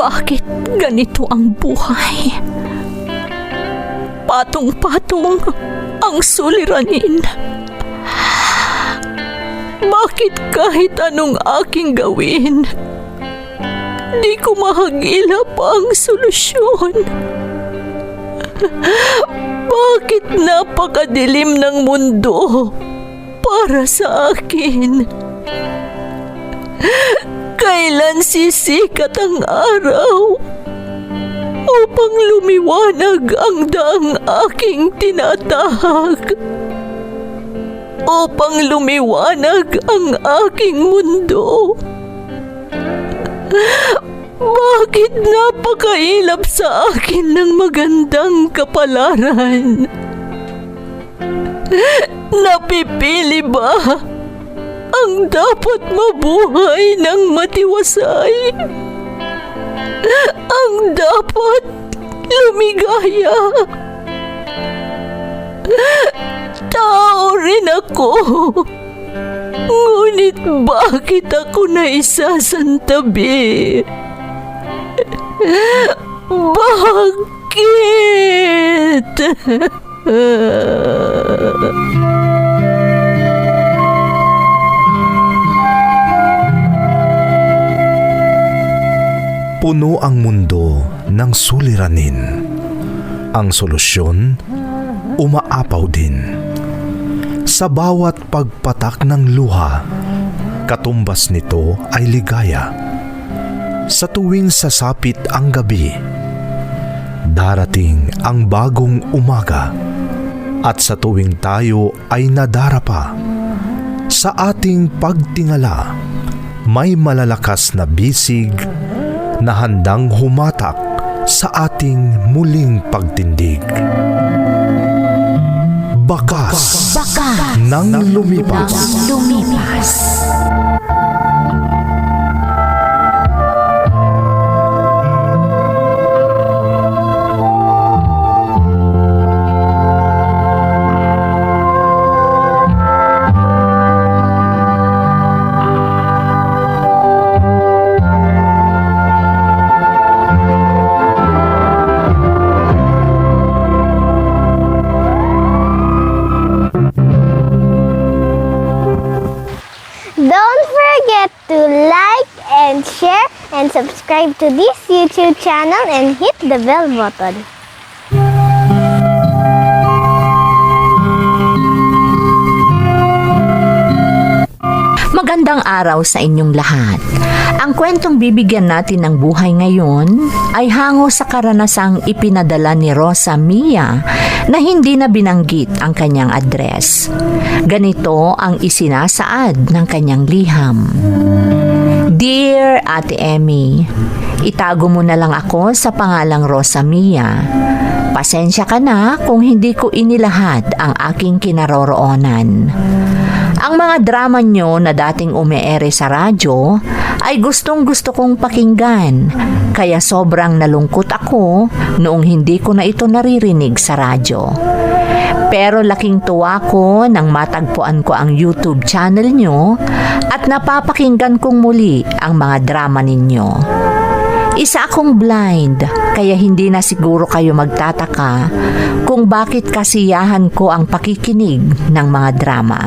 Bakit ganito ang buhay? Patong-patong ang suliranin. Bakit kahit anong aking gawin, di ko mahagilap ang solusyon? Bakit napakadilim ng mundo para sa akin? Kailan sisikat ang araw upang lumiwanag ang daang aking tinatahak? Upang lumiwanag ang aking mundo? Bakit napakailap sa akin ng magandang kapalaran? Napipili ba ang dapat mabuhay ng matiwasay? Ang dapat lumigaya? Tao rin ako. Ngunit bakit ako naisasantabi? Bakit? Puno ang mundo ng suliranin. Ang solusyon, umaapaw din. Sa bawat pagpatak ng luha, katumbas nito ay ligaya. Sa tuwing sasapit ang gabi, darating ang bagong umaga. At sa tuwing tayo ay nadarapa, sa ating pagtingala, may malalakas na bisig na handang humatak sa ating muling pagtindig. Bakas ng lumipas. Don't forget to like and share and subscribe to this YouTube channel and hit the bell button. Magandang araw sa inyong lahat. Ang kwentong bibigyan natin ng buhay ngayon ay hango sa karanasang ipinadala ni Rosa Mia na hindi na binanggit ang kanyang address. Ganito ang isinasaad ng kanyang liham. Dear Ate Emmy, itago mo na lang ako sa pangalang Rosa Mia. Pasensya ka na kung hindi ko inilahad ang aking kinaroroonan. Ang mga drama nyo na dating umeere sa radyo ay gustong-gusto kong pakinggan, kaya sobrang nalungkot ako noong hindi ko na ito naririnig sa radyo. Pero laking tuwa ko nang matagpuan ko ang YouTube channel nyo at napapakinggan kong muli ang mga drama ninyo. Isa akong blind, kaya hindi na siguro kayo magtataka kung bakit kasiyahan ko ang pakikinig ng mga drama.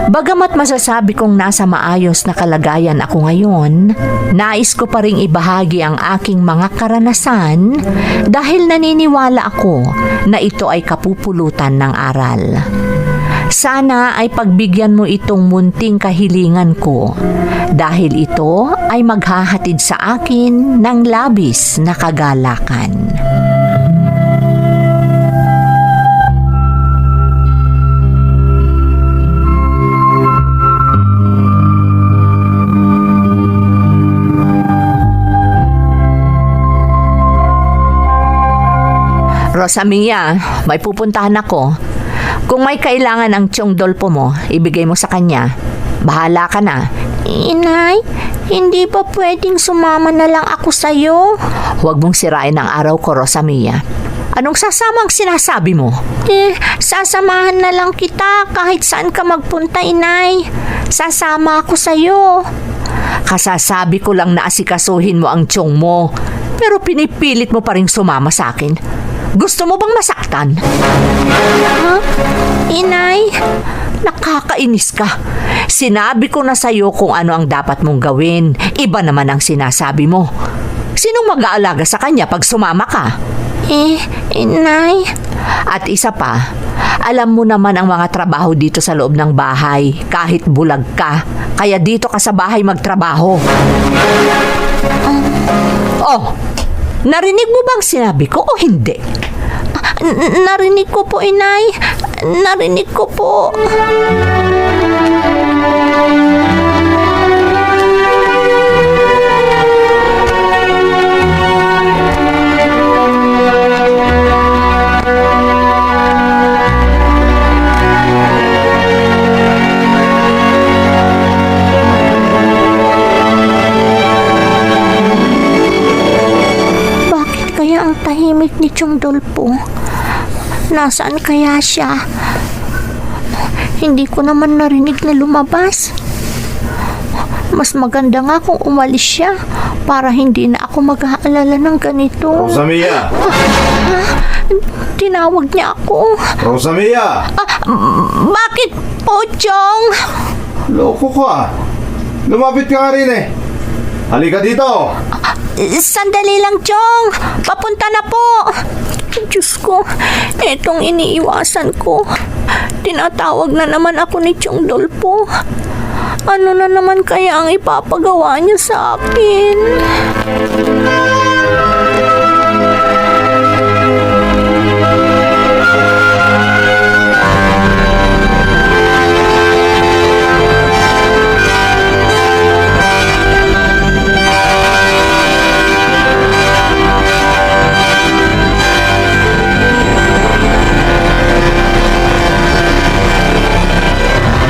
Bagamat masasabi kong nasa maayos na kalagayan ako ngayon, nais ko pa ring ibahagi ang aking mga karanasan dahil naniniwala ako na ito ay kapupulutan ng aral. Sana ay pagbigyan mo itong munting kahilingan ko dahil ito ay maghahatid sa akin ng labis na kagalakan. Rosa Mia, may pupuntahan ako. Kung may kailangan ang Tiyong Dolpo mo, ibigay mo sa kanya. Bahala ka na. Inay, hindi ba pwedeng sumama na lang ako sa'yo? Huwag mong sirain ang araw ko, Rosa Mia. Anong sasamang sinasabi mo? Sasamahan na lang kita kahit saan ka magpunta, Inay. Sasama ako sa'yo. Kasasabi ko lang na asikasuhin mo ang tiyong mo, pero pinipilit mo pa rin sumama sa akin. Gusto mo bang masaktan? Ha? Inay, nakakainis ka. Sinabi ko na sa'yo kung ano ang dapat mong gawin. Iba naman ang sinasabi mo. Sinong mag-aalaga sa kanya pag sumama ka? Inay. At isa pa, alam mo naman ang mga trabaho dito sa loob ng bahay, kahit bulag ka. Kaya dito ka sa bahay magtrabaho. Oh, narinig mo bang sinabi ko o hindi? Narinig ko po, Inay. Narinig ko po. Ang tahimik ni Chong Dolpo. Nasaan kaya siya? Hindi ko naman narinig na lumabas. Mas maganda nga kung umalis siya para hindi na ako mag-aalala ng ganito. Rosamia! Tinawag niya ako. Rosamia! Bakit po, Chong? Loko ka. Lumapit ka nga rin eh. Halika dito. Sandali lang, Chong. Papunta na po. Diyos ko, etong iniiwasan ko. Tinatawag na naman ako ni Chong Dolpo. Ano na naman kaya ang ipapagawa niya sa akin?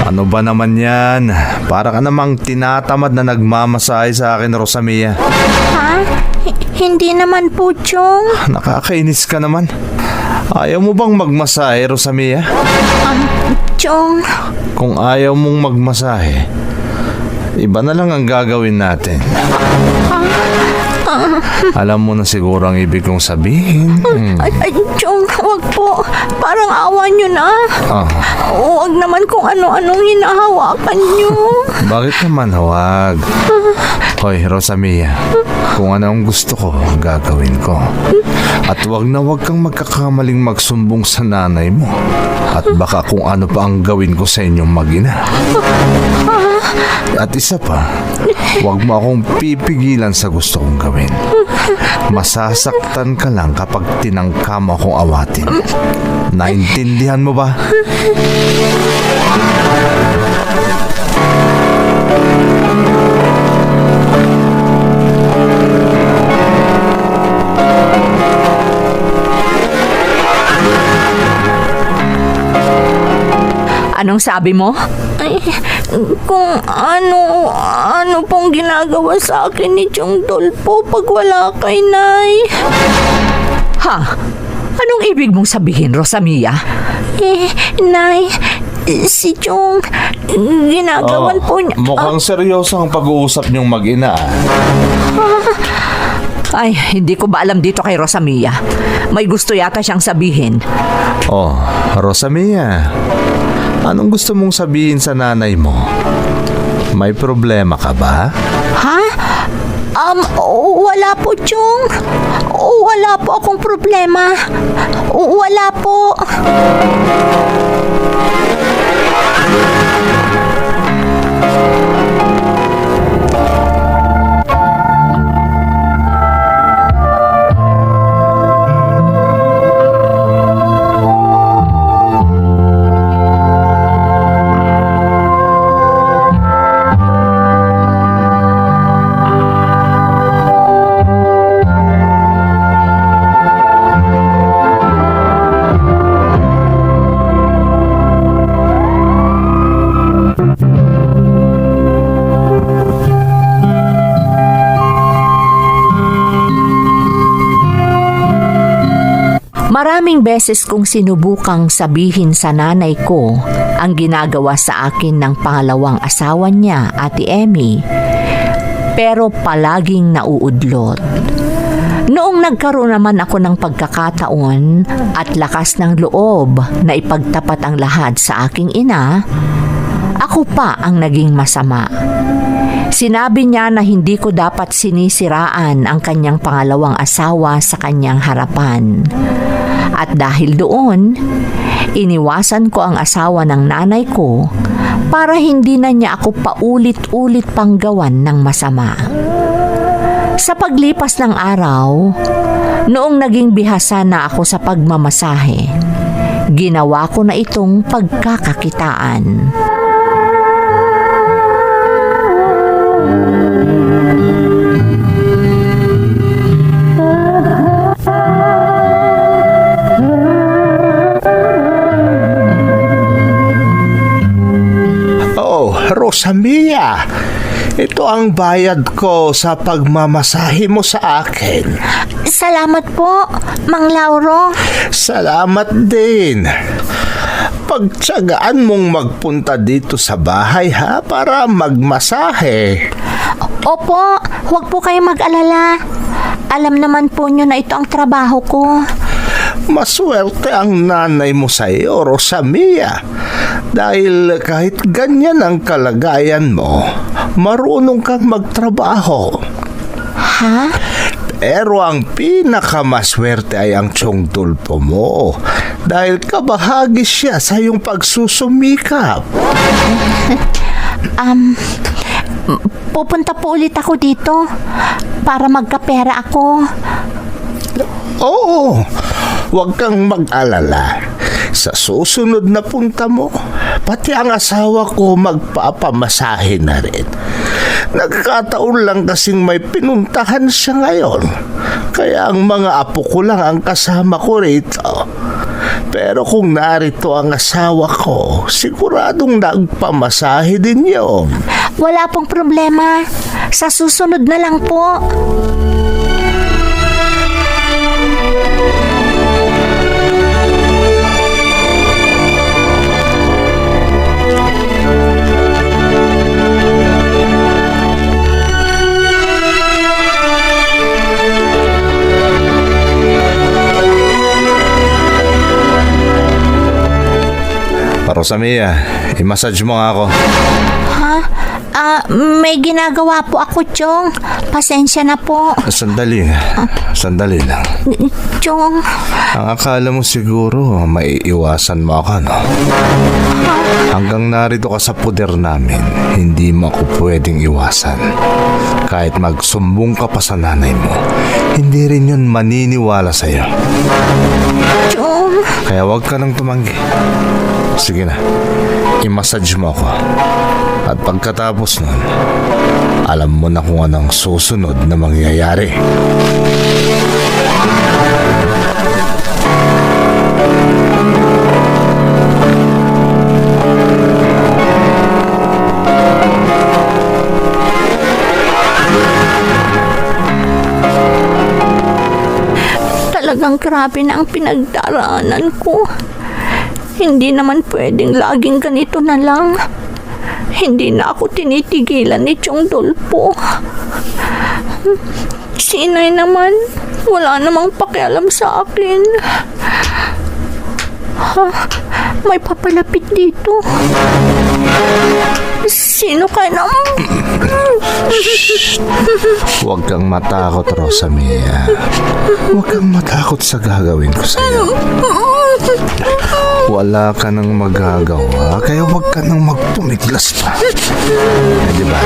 Ano ba naman yan? Para ka namang tinatamad na nagmamasahe sa akin, Rosamia. Ha? Hindi naman po, Chong. Nakakainis ka naman. Ayaw mo bang magmasahe, Rosamia? Chong. Kung ayaw mong magmasahe, iba na lang ang gagawin natin. Alam mo na siguro ang ibig kong sabihin. Ay, Chong, wag po. Parang awa nyo na. Huwag naman kung ano-anong hinahawakan nyo. Bakit naman huwag? Hoy, Rosamia, kung ano ang gusto ko, gagawin ko. At wag na wag kang magkakamaling magsumbong sa nanay mo. At baka kung ano pa ang gawin ko sa inyong mag-ina. At isa pa, wag mo akong pipigilan sa gusto kong gawin. Masasaktan ka lang kapag tinangka mo akong awatin. Naintindihan mo ba? Anong sabi mo? Ay, kung ano pong ginagawa sa akin ni Chong Dolpo pag wala kay Nay. Ha? Anong ibig mong sabihin, Rosamia? Nay, si Chong, ginagawan po niya. Mukhang seryoso ang pag-uusap niyong mag-ina. Ay, hindi ko ba alam dito kay Rosamia. May gusto yata siyang sabihin. Oh, Rosamia, anong gusto mong sabihin sa nanay mo? May problema ka ba? Ha? Wala po, Chong. Wala po akong problema. Wala po. Maraming beses kong sinubukang sabihin sa nanay ko ang ginagawa sa akin ng pangalawang asawa niya, Ate Emmy. pero palaging nauudlot. Noong nagkaroon naman ako ng pagkakataon at lakas ng loob na ipagtapat ang lahat sa aking ina, ako pa ang naging masama. Sinabi niya na hindi ko dapat sinisiraan ang kanyang pangalawang asawa sa kanyang harapan. At dahil doon, iniwasan ko ang asawa ng nanay ko para hindi na niya ako paulit-ulit pang gawan ng masama. Sa paglipas ng araw, noong naging bihasa na ako sa pagmamasahe, ginawa ko na itong pagkakakitaan. Oh, Rosamia, ito ang bayad ko sa pagmamasahe mo sa akin. Salamat po, Mang Lauro. Salamat din. Pagtsagaan mong magpunta dito sa bahay ha, para magmasahe. Opo, huwag po kayong mag-alala. Alam naman po nyo na ito ang trabaho ko. Maswerte ang nanay mo sa iyo, Rosamia. Dahil kahit ganyan ang kalagayan mo, marunong kang magtrabaho. Ha? Pero ang pinakamaswerte ay ang tiyong tulpo mo. Dahil kabahagi siya sa iyong pagsusumikap. Pupunta po ulit ako dito para magkapera ako. Oo, huwag kang mag-alala. Sa susunod na punta mo, pati ang asawa ko magpapamasahe na rin. Nagkataon lang kasing may pinuntahan siya ngayon. Kaya ang mga apo ko lang ang kasama ko rito. Pero kung narito ang asawa ko, siguradong nagpamasahe din yun. Wala pong problema. Sa susunod na lang po. Rosamia, i-massage mo nga ako. Ha? May ginagawa po ako, Chong. Pasensya na po. Sandali lang. Chong. Ang akala mo siguro, maiiwasan mo ako, no? Hanggang narito ka sa puder namin, hindi mo ako pwedeng iwasan. Kahit magsumbong ka pa sa nanay mo, hindi rin yun maniniwala sa'yo. Chong. Kaya huwag ka nang tumanggi. Sige na, i-massage mo ako. At pagkatapos nun, alam mo na kung anong susunod na mangyayari. Talagang grabe na ang pinagdaraanan ko. Hindi naman pwedeng laging ganito na lang. Hindi na ako tinitigilan ni Chong Dolpo. Si Inay naman, wala namang pakialam sa akin. Ha? May papalapit dito. Sino ka naman? Huwag kang matakot, Rosamia. Huwag kang matakot sa gagawin ko sa'yo. Wala ka nang magagawa, kaya huwag ka nang magpumiglas pa. Diba,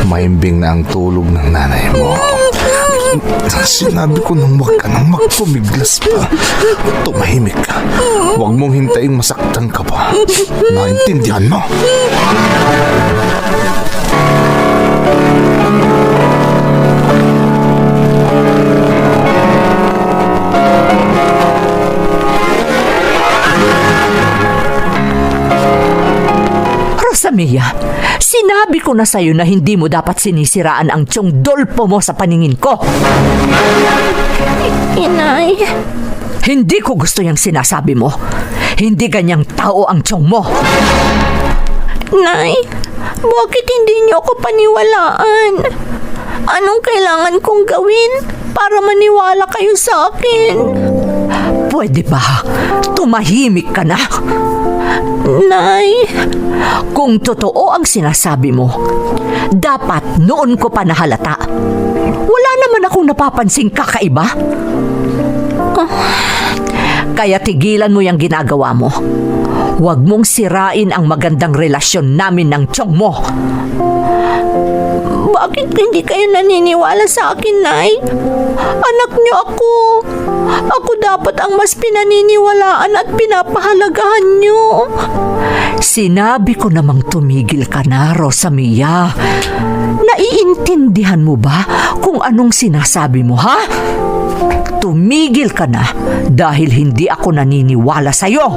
maimbing na ang tulog ng nanay mo. Sinabi ko nang huwag ka nang magpumiglas pa. Tumahimik ka. Huwag mong hintayin masaktan ka pa. Naintindihan mo? Rosamia, sinabi ko na sa'yo na hindi mo dapat sinisiraan ang Tiyong Dolpo mo sa paningin ko. Inay. Hindi ko gusto yung sinasabi mo. Hindi ganyang tao ang Tiyong mo. Nay, bakit hindi niyo ako paniwalaan? Anong kailangan kong gawin para maniwala kayo sa akin? Pwede ba? Tumahimik ka na. Nay, kung totoo ang sinasabi mo, dapat noon ko pa nahalata. Wala naman akong napapansing kakaiba. Kaya tigilan mo yung ginagawa mo. Huwag mong sirain ang magandang relasyon namin ng tiyong mo. Bakit hindi kayo naniniwala sa akin, Nay? Anak niyo ako. Ako dapat ang mas pinaniniwalaan at pinapahalagahan niyo. Sinabi ko namang tumigil ka na, Rosamia. Naiintindihan mo ba kung anong sinasabi mo, ha? Tumigil ka na dahil hindi ako naniniwala sa'yo.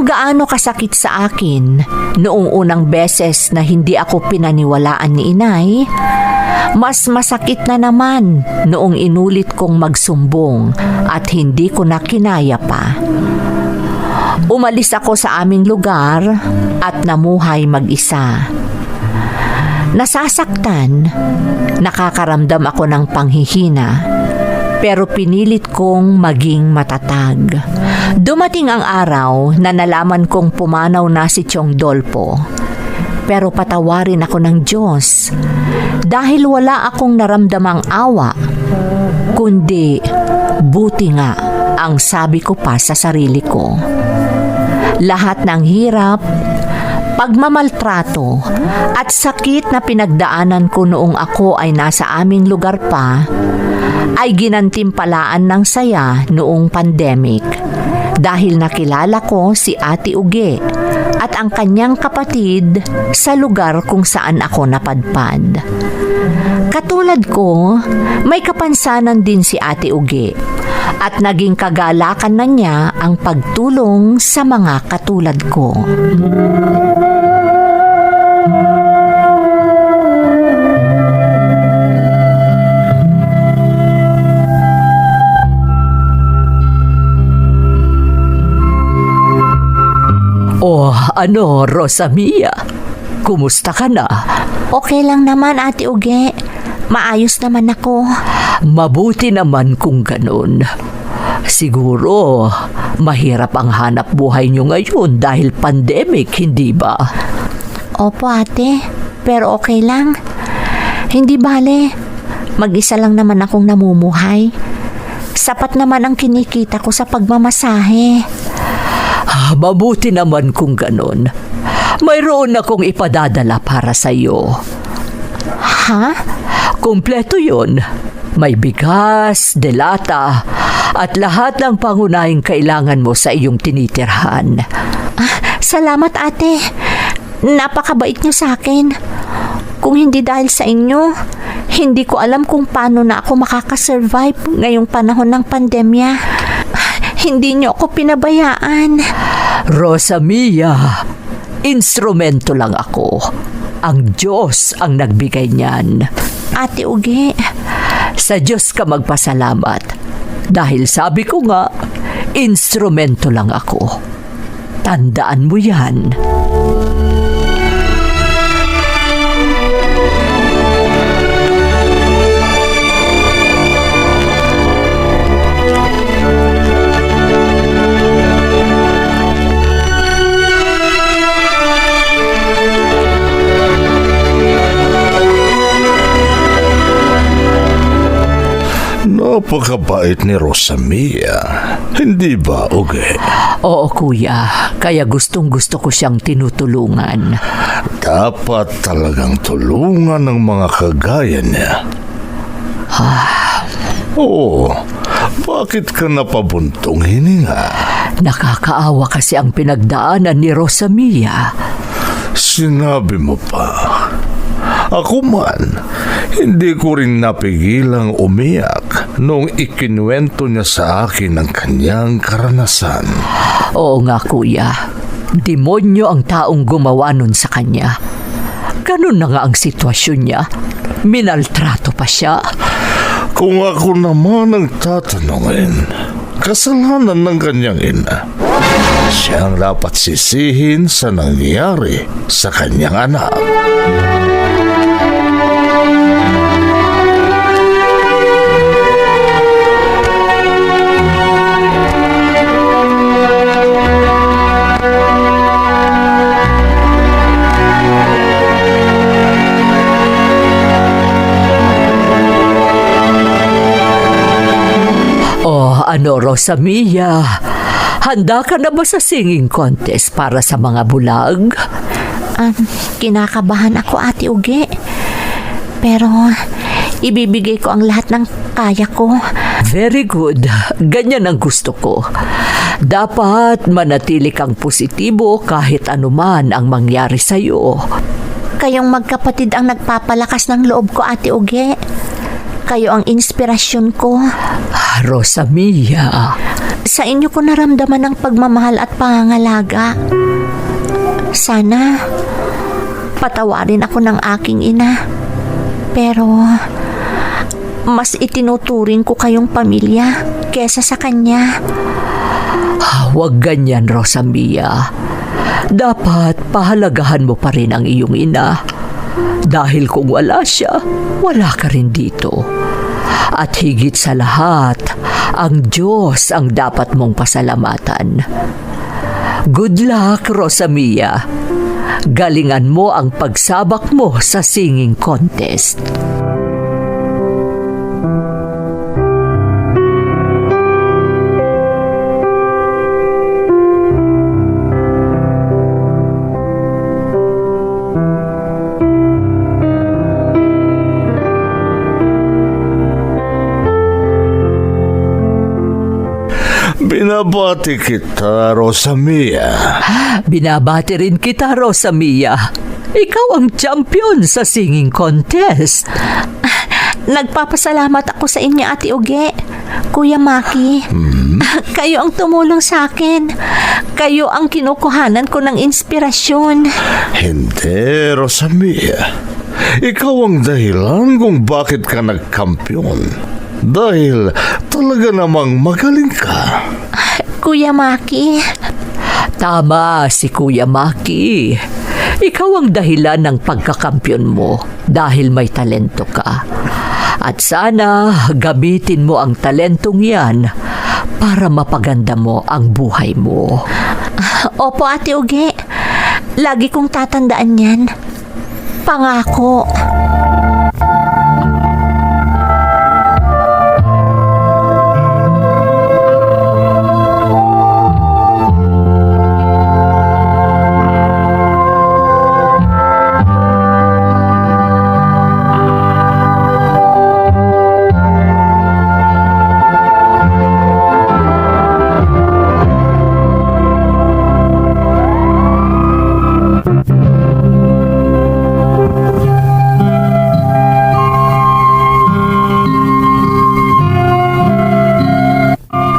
Gaano kasakit sa akin noong unang beses na hindi ako pinaniwalaan ni Inay, mas masakit na naman noong inulit kong magsumbong at hindi ko na kinaya pa. Umalis ako sa aming lugar at namuhay mag-isa. Nasasaktan, nakakaramdam ako ng panghihina, pero pinilit kong maging matatag. Dumating ang araw na nalaman kong pumanaw na si Tiong Dolpo. Pero patawarin ako ng Diyos dahil wala akong naramdamang awa, kundi buti nga ang sabi ko pa sa sarili ko. Lahat ng hirap, pagmamaltrato at sakit na pinagdaanan ko noong ako ay nasa aming lugar pa ay ginantimpalaan ng saya noong pandemic dahil nakilala ko si Ate Uge at ang kanyang kapatid sa lugar kung saan ako napadpad. Katulad ko, may kapansanan din si Ate Uge at naging kagalakan na niya ang pagtulong sa mga katulad ko. Oh, ano, Rosamia? Kumusta ka na? Okay lang naman, Ate Uge. Maayos naman ako. Mabuti naman kung ganun. Siguro, mahirap ang hanap buhay nyo ngayon dahil pandemic, hindi ba? Opo, ate. Pero okay lang. Hindi bale. Mag-isa lang naman akong namumuhay. Sapat naman ang kinikita ko sa pagmamasahe. Mabuti naman kung ganun. Mayroon akong ipadadala para sa iyo. Ha? Kumpleto yun. May bigas, delata, at lahat ng pangunahing kailangan mo sa iyong tinitirhan. Salamat, ate. Napakabait niyo sa akin. Kung hindi dahil sa inyo, hindi ko alam kung paano na ako makakasurvive ngayong panahon ng pandemya. Hindi niyo ako pinabayaan. Rosamia, instrumento lang ako. Ang Diyos ang nagbigay niyan. Ate Uge, sa Diyos ka magpasalamat. Dahil sabi ko nga, instrumento lang ako. Tandaan mo yan. Napakabait ni Rosamia. Hindi ba, Uge? Oo, kuya. Kaya gustong-gusto ko siyang tinutulungan. Dapat talagang tulungan ng mga kagaya niya. Oo. Bakit ka napabuntong hininga? Nakakaawa kasi ang pinagdaanan ni Rosamia. Sinabi mo pa. Ako man, hindi ko rin napigilang umiyak nung ikinuwento niya sa akin ang kanyang karanasan. Oo nga, kuya. Demonyo ang taong gumawa nun sa kanya. Ganun na nga ang sitwasyon niya. Minaltrato pa siya. Kung ako naman ang tatanungin, kasalanan ng kanyang ina. Siya ang dapat sisihin sa nangyari sa kanyang anak. Ano, Rosamia? Handa ka na ba sa singing contest para sa mga bulag? Kinakabahan ako, Ate Uge. Pero ibibigay ko ang lahat ng kaya ko. Very good. Ganyan ang gusto ko. Dapat manatili kang positibo kahit anuman ang mangyari sa'yo. Kayong magkapatid ang nagpapalakas ng loob ko, Ate Uge. Kayo ang inspirasyon ko. Rosamia. Sa inyo ko naramdaman ang pagmamahal at pangangalaga. Sana patawarin ako ng aking ina. Pero mas itinuturing ko kayong pamilya kesa sa kanya. Huwag ganyan, Rosamia. Dapat pahalagahan mo pa rin ang iyong ina. Dahil kung wala siya, wala ka rin dito. At higit sa lahat, ang Diyos ang dapat mong pasalamatan. Good luck, Rosamia. Galingan mo ang pagsabak mo sa singing contest. Binabati kita, Rosamia. Binabati rin kita, Rosamia. Ikaw ang champion sa singing contest. Nagpapasalamat ako sa inyo, Ate Uge. Kuya Maki, kayo ang tumulong sa akin. Kayo ang kinukuhanan ko ng inspirasyon. Hindi, Rosamia. Ikaw ang dahilan kung bakit ka nagkampiyon. Dahil talaga namang magaling ka. Kuya Maki, Tama si Kuya Maki. Ikaw ang dahilan ng pagkakampyon mo dahil may talento ka. At sana gamitin mo ang talentong yan para mapaganda mo ang buhay mo. opo Ate Uge. Lagi kong tatandaan yan. Pangako.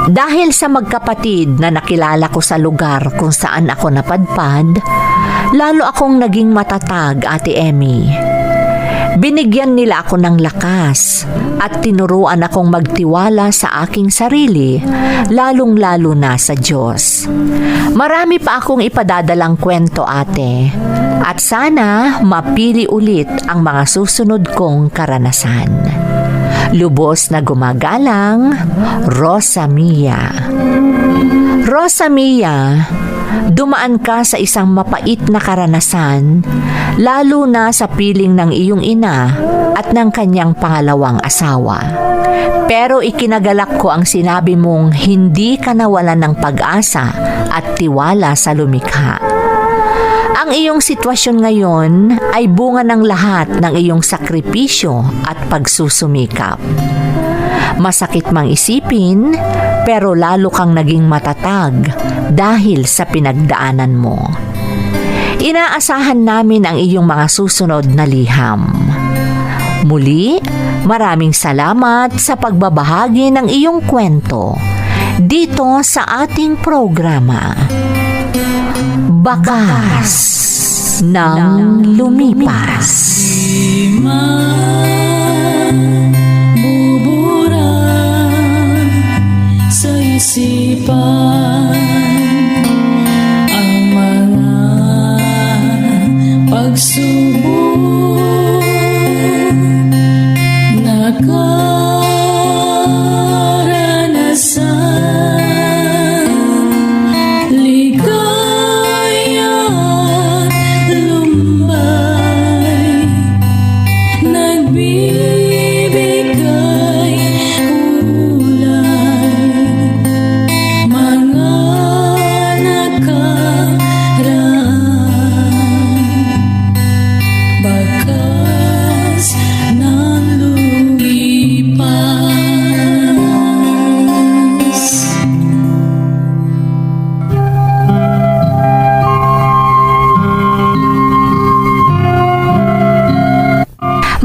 Dahil sa magkapatid na nakilala ko sa lugar kung saan ako napadpad, lalo akong naging matatag, Ate Emmy. Binigyan nila ako ng lakas at tinuruan akong magtiwala sa aking sarili, lalong-lalo na sa Diyos. Marami pa akong ipadadalang kwento, ate, at sana mapili ulit ang mga susunod kong karanasan. Lubos na gumagalang, Rosamia. Rosamia, dumaan ka sa isang mapait na karanasan, lalo na sa piling ng iyong ina at ng kanyang pangalawang asawa. Pero ikinagalak ko ang sinabi mong hindi ka nawalan ng pag-asa at tiwala sa lumikha. Ang iyong sitwasyon ngayon ay bunga ng lahat ng iyong sakripisyo at pagsusumikap. Masakit mang isipin, pero lalo kang naging matatag dahil sa pinagdaanan mo. Inaasahan namin ang iyong mga susunod na liham. Muli, maraming salamat sa pagbabahagi ng iyong kwento dito sa ating programa, Bakas ng Lumipas. Sa isipan ang mga pagsubok nakaranasan, ligaya at lumbay, nagbibigay kulay, mga nakaraan, bakas ng lumipas.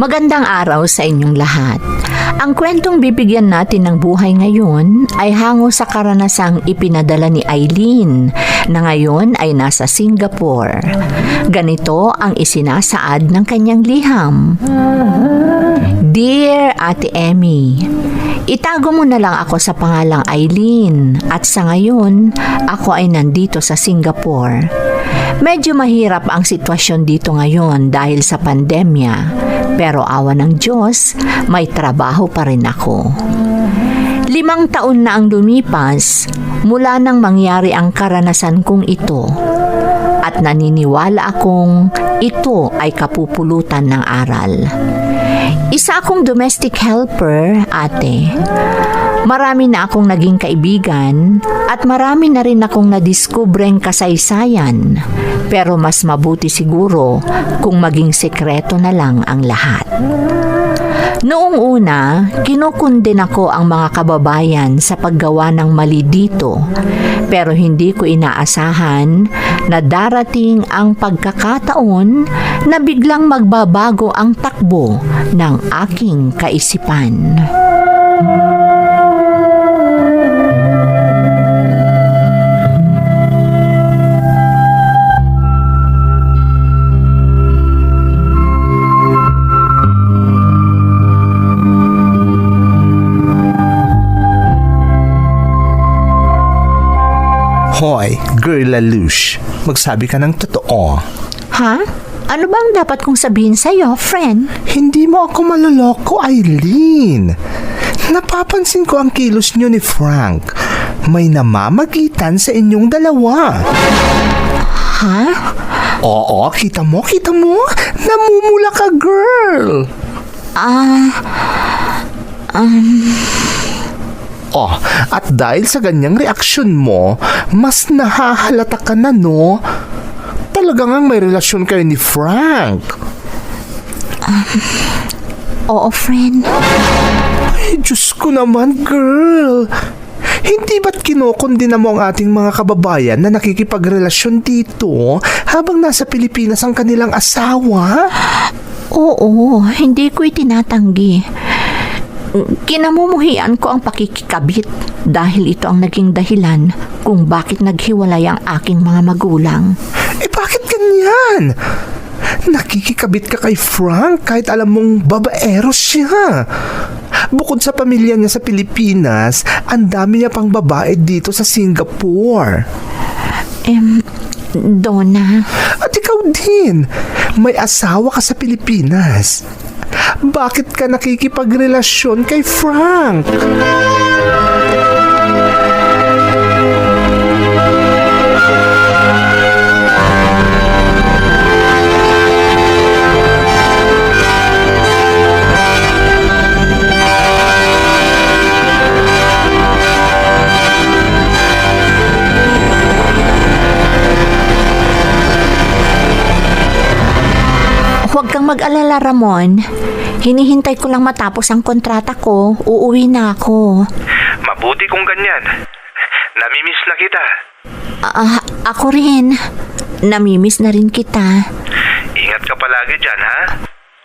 Magandang araw sa inyong lahat. Ang kwentong bibigyan natin ng buhay ngayon ay hango sa karanasang ipinadala ni Eileen na ngayon ay nasa Singapore. Ganito ang isinasaad ng kanyang liham. Dear Ate Emmy, itago mo na lang ako sa pangalang Eileen at sa ngayon ako ay nandito sa Singapore. Medyo mahirap ang sitwasyon dito ngayon dahil sa pandemya. Pero awa ng Diyos, may trabaho pa rin ako. 5 taon na ang lumipas mula nang mangyari ang karanasan kong ito. At naniniwala akong ito ay kapupulutan ng aral. Isa akong domestic helper, ate. Marami na akong naging kaibigan at marami na rin akong nadiskubreng kasaysayan. Pero mas mabuti siguro kung maging sekreto na lang ang lahat. Noong una, kinukundin ako ang mga kababayan sa paggawa ng mali dito. Pero hindi ko inaasahan na darating ang pagkakataon na biglang magbabago ang takbo ng aking kaisipan. Hoy, girl Lalush, magsabi ka ng totoo. Ha? Ano bang dapat kong sabihin sa'yo, friend? Hindi mo ako maloloko, Eileen. Napapansin ko ang kilos niyo ni Frank. May namamagitan sa inyong dalawa. Ha? Oo, kita mo? Namumula ka, girl. Oh, at dahil sa ganyang reaksyon mo, mas nahahalata ka na, no? Talagang ang may relasyon kayo ni Frank. Oo, friend. Ay, Diyos ko naman, girl. Hindi ba't kinukundina mo ang ating mga kababayan na nakikipagrelasyon dito habang nasa Pilipinas ang kanilang asawa? Oo, hindi ko itinatanggi. Kinamumuhian ko ang pakikikabit dahil ito ang naging dahilan kung bakit naghiwalay ang aking mga magulang. Eh bakit ganyan? Nakikikabit ka kay Frank kahit alam mong babaero siya. Bukod sa pamilya niya sa Pilipinas, ang dami niya pang babae dito sa Singapore. Donna. At ikaw din, may asawa ka sa Pilipinas. Bakit ka nakikipagrelasyon kay Frank? Huwag kang mag-alala, Ramon. Hinihintay ko lang matapos ang kontrata ko. Uuwi na ako. Mabuti kung ganyan. Namimiss na kita. Ako rin. Namimiss na rin kita. Ingat ka palagi dyan, ha?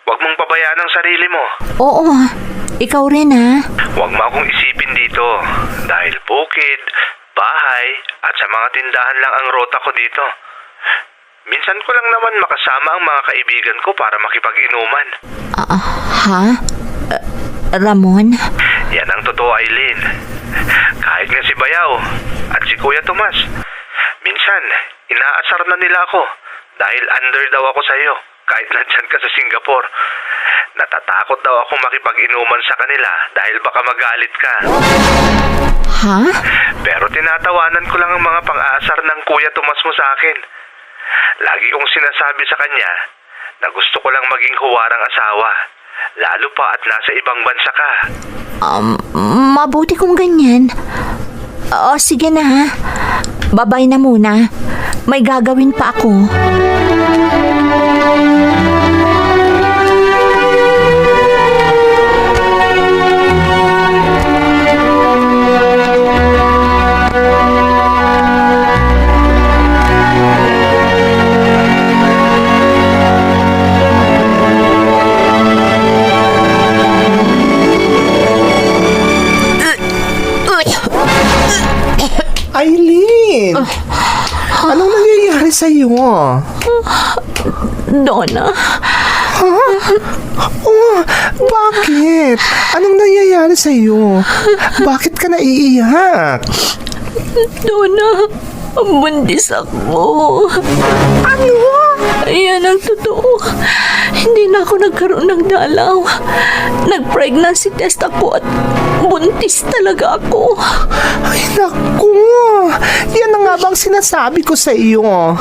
Huwag mong pabayaan ang sarili mo. Oo, ikaw rin ha. Huwag mo akong isipin dito. Dahil bukid, bahay, at sa mga tindahan lang ang rota ko dito. Minsan ko lang naman makasama ang mga kaibigan ko para makipag-inuman. Ha? Ramon? Yan ang totoo, Aileen. Kahit nga si Bayaw at si Kuya Tomas, minsan, inaasar na nila ako dahil under daw ako sa iyo kahit nandyan ka sa Singapore. Natatakot daw ako makipag-inuman sa kanila dahil baka magalit ka. Ha? Pero tinatawanan ko lang ang mga pang-aasar ng Kuya Tomas mo sa akin. Lagi kong sinasabi sa kanya na gusto ko lang maging huwarang asawa, lalo pa at nasa ibang bansa ka. Mabuti kung ganyan. Sige na ha. Babay na muna. May gagawin pa ako. Aileen! Anong nangyayari sa'yo? Donna, Bakit? Anong nangyayari sa'yo? Bakit ka naiiyak? Donna, buntis ako. Ano? Ayan ang totoo. Hindi na ako nagkaroon ng dalaw. Nag-pregnancy test ako at buntis talaga ako. Ay, naku! Yan na nga bang sinasabi ko sa iyo?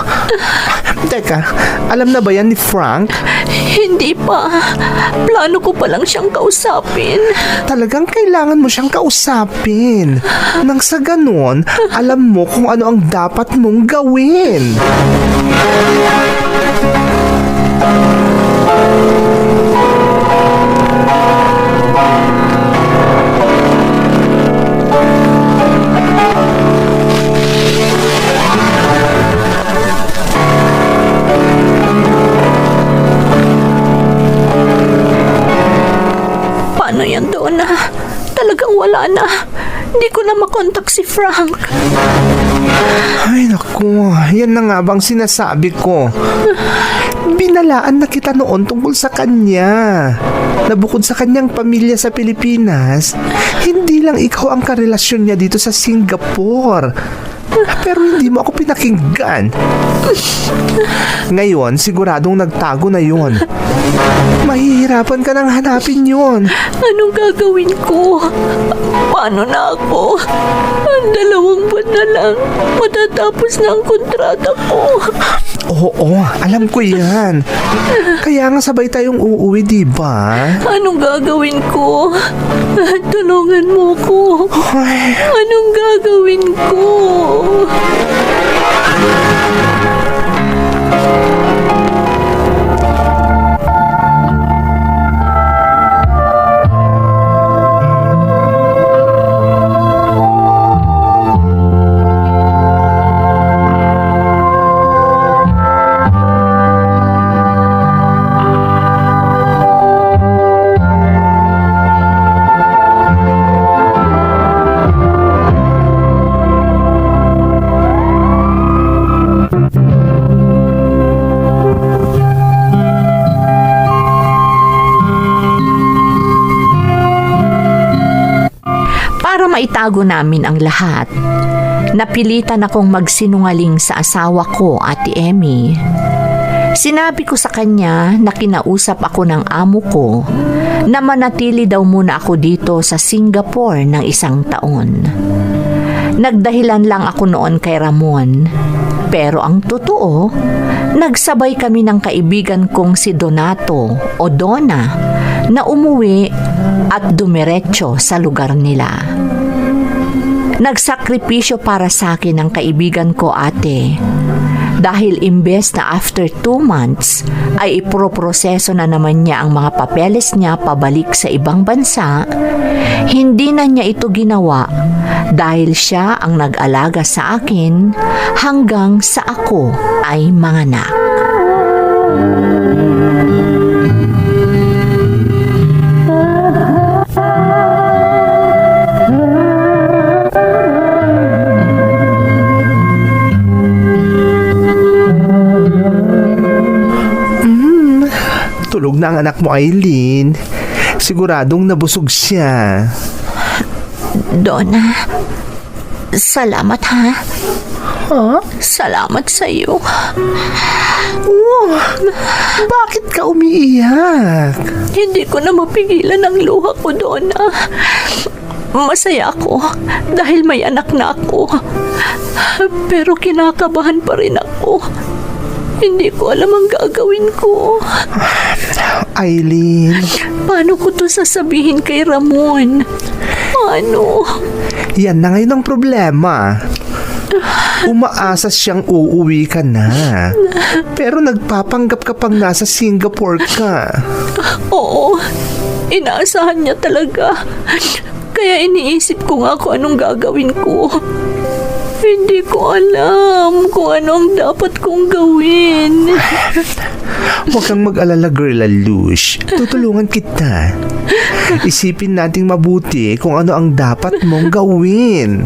Teka, alam na ba yan ni Frank? Hindi pa. Plano ko pa lang siyang kausapin. Talagang kailangan mo siyang kausapin. Nang sa ganon, alam mo kung ano ang dapat mong gawin. Paano yan, Donna? Talagang wala na. Hindi ko na makontak si Frank. Ay, naku. Yan na nga bang sinasabi ko. Binalaan na kita noon tungkol sa kanya. Na bukod sa kanyang pamilya sa Pilipinas, hindi lang ikaw ang karelasyon niya dito sa Singapore. Pero hindi mo ako pinakinggan. Ngayon, siguradong nagtago na yon. Mahihirapan ka nang hanapin yon. Anong gagawin ko? Paano na ako? 2 buwan na lang. Matatapos na ang kontrata ko. Oo, alam ko yan. Kaya nga sabay tayong uuwi, di ba? Anong gagawin ko? Tulungan mo ko. Ay, Anong gagawin ko? Para maitago namin ang lahat, napilitan akong magsinungaling sa asawa ko, Ate Emmy. Sinabi ko sa kanya na kinausap ako ng amo ko na manatili daw muna ako dito sa Singapore ng 1 taon. Nagdahilan lang ako noon kay Ramon. Pero ang totoo, nagsabay kami ng kaibigan kong si Donato o Donna na umuwi at dumiretso sa lugar nila. Nagsakripisyo para sa akin ang kaibigan ko, ate. Dahil imbes na after 2 months ay iproproseso na naman niya ang mga papeles niya pabalik sa ibang bansa, hindi na niya ito ginawa dahil siya ang nag-alaga sa akin hanggang sa ako ay manganak. Tulog na ang anak mo, Aileen. Siguradong nabusog siya. Donna, salamat ha. Salamat sa iyo. Bakit ka umiiyak? Hindi ko na mapigilan ang luha ko, Donna. Masaya ako dahil may anak na ako. Pero kinakabahan pa rin ako. Hindi ko alam ang gagawin ko. Aileen, Paano ko to sasabihin kay Ramon? Paano? yan na ngayon ang problema. Umaasa siyang uuwi ka na. Pero nagpapanggap ka pang nasa Singapore ka. Oo, inaasahan niya talaga. Kaya iniisip ko nga kung anong gagawin ko. Hindi ko alam kung ano ang dapat kong gawin. Huwag kang mag-alala, girl Alush. Tutulungan kita. Isipin nating mabuti kung ano ang dapat mong gawin.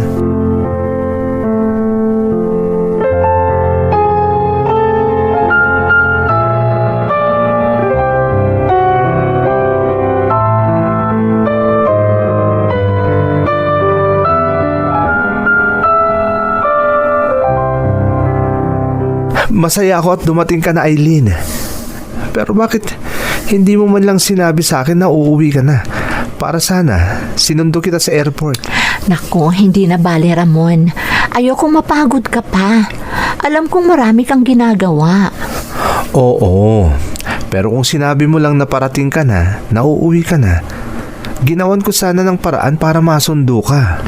Masaya ako at dumating ka na, Aileen. Pero bakit hindi mo man lang sinabi sa akin na uuwi ka na? Para sana, sinundo kita sa airport. Naku, hindi na bale, Ramon. Ayokong mapagod ka pa. Alam kong marami kang ginagawa. Oo, pero kung sinabi mo lang na parating ka na uuwi ka na, ginawan ko sana ng paraan para masundo ka.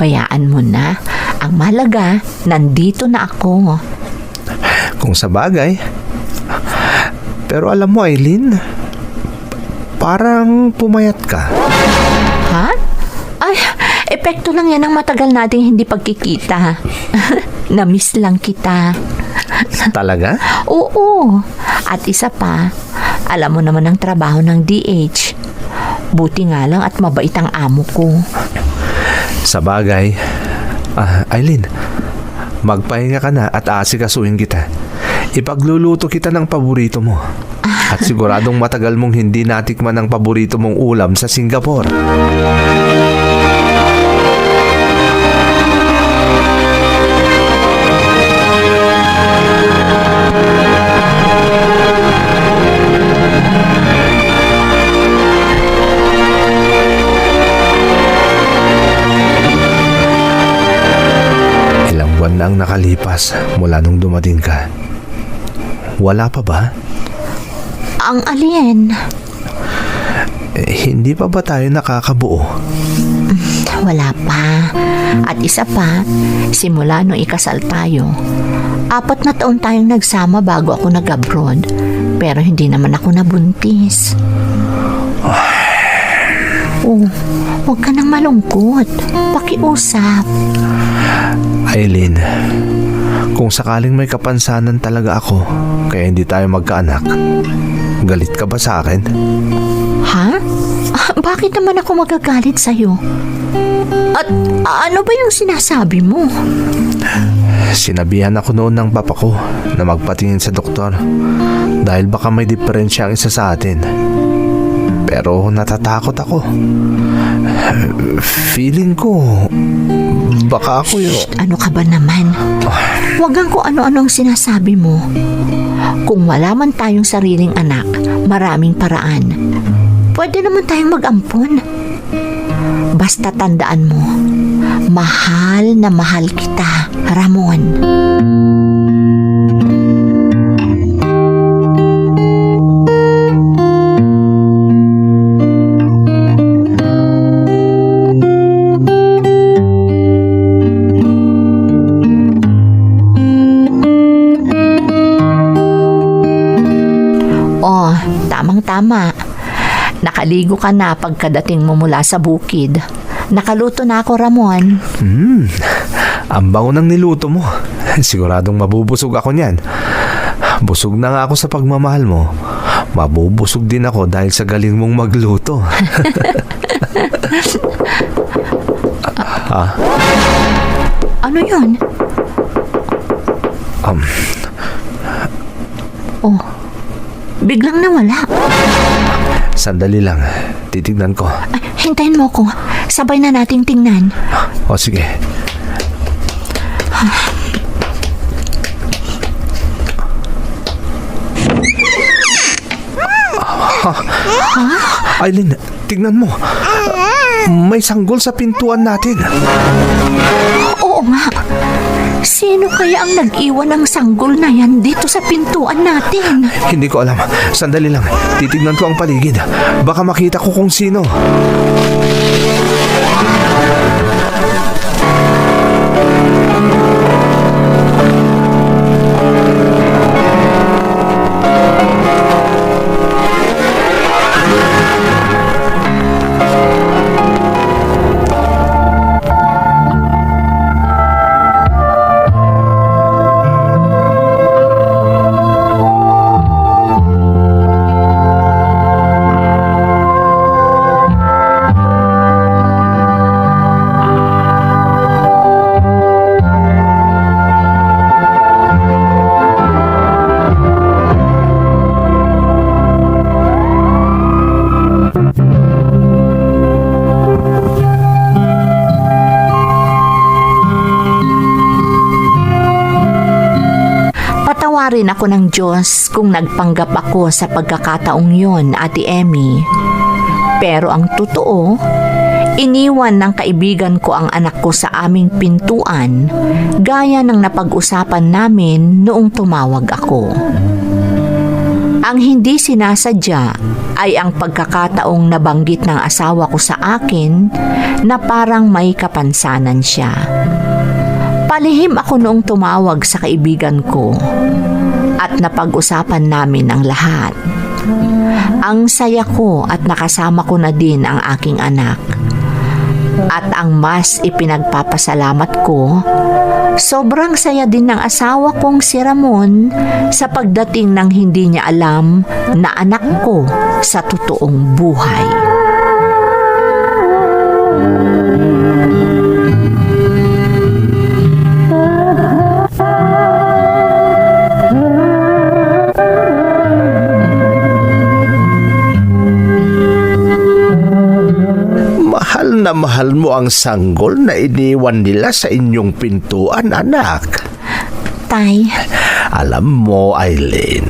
Bayaan mo na. Ang malaga, nandito na ako. Kung sa bagay. Pero alam mo, Aileen, parang pumayat ka. Ha? Ay, epekto lang yan ng matagal nating hindi pagkikita. Namiss lang kita. Talaga? Oo. At isa pa, alam mo naman ang trabaho ng DH. Buti nga lang at mabait ang amo ko. Sa bagay. Aileen, magpahinga ka na at aasikasuhin kita. Ipagluluto kita ng paborito mo. At siguradong matagal mong hindi natikman ang paborito mong ulam sa Singapore. Ilang buwan na ang nakalipas mula nung dumating ka. Wala pa ba? Ang alien. Hindi pa ba tayo nakakabuo? Wala pa. At isa pa, simula nung ikasal tayo, 4 na taon tayong nagsama bago ako nag-abroad. Pero hindi naman ako nabuntis. Oh, huwag ka nang malungkot. Pakiusap. Aileen, kung sakaling may kapansanan talaga ako kaya hindi tayo magkaanak, galit ka ba sa akin? Ha? Bakit naman ako magagalit sa'yo? At ano ba yung sinasabi mo? Sinabihan ako noon ng papa ko na magpatingin sa doktor dahil baka may diferensya ang isa sa atin. Pero natatakot ako. Feeling ko baka ako yun. Ano ka ba naman? Huwag ang kung ano-anong sinasabi mo. Kung wala man tayong sariling anak, maraming paraan. Pwede naman tayong mag-ampon. Basta tandaan mo, mahal na mahal kita, Ramon. Tamang-tama. Nakaligo ka na pagkadating mo mula sa bukid. Nakaluto na ako, Ramon. Ang bango ng niluto mo. Siguradong mabubusog ako niyan. Busog na nga ako sa pagmamahal mo. Mabubusog din ako dahil sa galing mong magluto. Ano yun? Oh, biglang nawala. Sandali lang. Titignan ko. Ay, hintayin mo ko. Sabay na nating tingnan. O sige. Aileen, tignan mo. May sanggol sa pintuan natin. Oo nga. Sino kaya ang nag-iwan ng sanggol na yan dito sa pintuan natin? Hindi ko alam. Sandali lang. Titignan ko ang paligid. Baka makita ko kung sino. Patawarin ako ng Diyos kung nagpanggap ako sa pagkakataong yon, Ate Emmy. Pero ang totoo, iniwan ng kaibigan ko ang anak ko sa aming pintuan gaya ng napag-usapan namin noong tumawag ako. Ang hindi sinasadya ay ang pagkakataong nabanggit ng asawa ko sa akin na parang may kapansanan siya. Palihim ako noong tumawag sa kaibigan ko at napag-usapan namin ang lahat. Ang saya ko at nakasama ko na din ang aking anak. At ang mas ipinagpapasalamat ko, sobrang saya din ng asawa kong si Ramon sa pagdating ng hindi niya alam na anak ko sa totoong buhay. Mahal mo ang sanggol na iniwan nila sa inyong pintuan, anak. Tay, Alam mo, Aileen,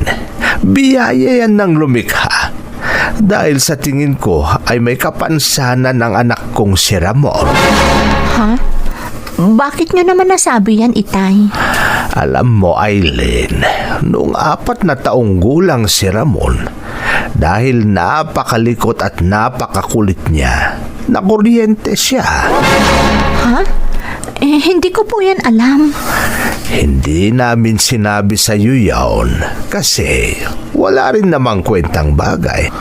biyaya yan ng lumikha. Dahil sa tingin ko ay may kapansanan ng anak kong si Ramon. ha? Bakit nyo naman nasabi yan, Itay? Alam mo, Aileen, noong 4 na taong gulang si Ramon, dahil napakalikot at napakakulit niya, nakuryente siya. Ha? Hindi ko po yan alam. Hindi namin sinabi sa iyo yaon kasi wala rin namang kwentang bagay.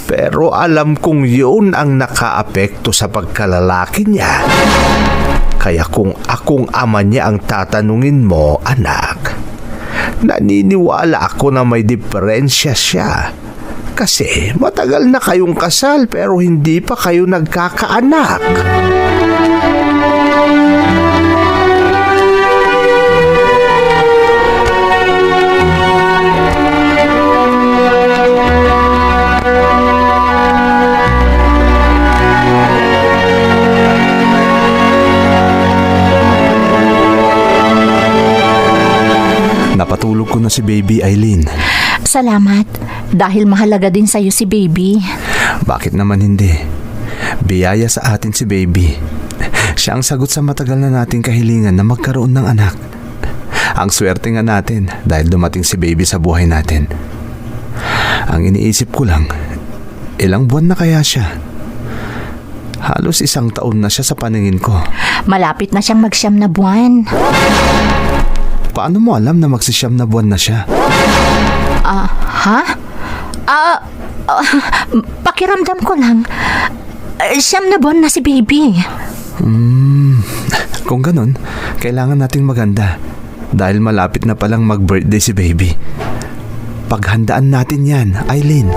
Pero alam kong yun ang nakaapekto sa pagkalalaki niya. Kaya kung akong ama niya ang tatanungin mo, anak, naniniwala ako na may diferensya siya. Kasi matagal na kayong kasal pero hindi pa kayo nagkakaanak. Napatulog ko na si baby Aileen. Salamat. Dahil mahalaga din sa'yo si baby. Bakit naman hindi? Biyaya sa atin si baby. Siya ang sagot sa matagal na nating kahilingan na magkaroon ng anak. Ang swerte nga natin dahil dumating si baby sa buhay natin. Ang iniisip ko lang, ilang buwan na kaya siya? Halos 1 taon na siya sa paningin ko. Malapit na siyang mag-9 na buwan. Paano mo alam na 9 na buwan na siya? Ha? Pakiramdam ko lang. 9 na buwan na si baby. Kung ganun, kailangan nating maganda. Dahil malapit na palang mag-birthday si baby. Paghandaan natin yan, Aileen.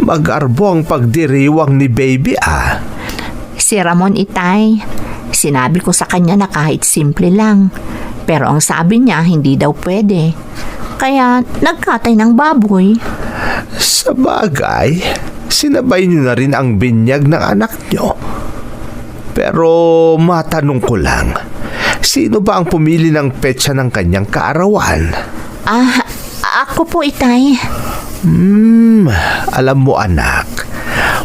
Mag-arbo ang pagdiriwang ni baby Si Ramon, itay. Sinabi ko sa kanya na kahit simple lang. Pero ang sabi niya, hindi daw pwede. Kaya nagkatay ng baboy. Sa bagay, sinabay niyo na rin ang binyag ng anak niyo. Pero matanong ko lang, sino ba ang pumili ng petsa ng kanyang kaarawan? Ako po, itay. Alam mo anak,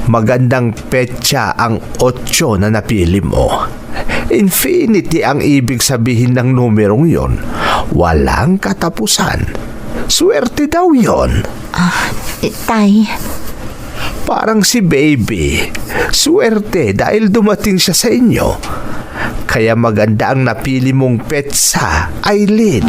magandang petsa ang 8 na napili mo. Infinity ang ibig sabihin ng numerong yon. Walang katapusan. Swerte daw yon. Itay. Parang si baby. Swerte dahil dumating siya sa inyo. Kaya maganda ang napili mong petsa, Aileen.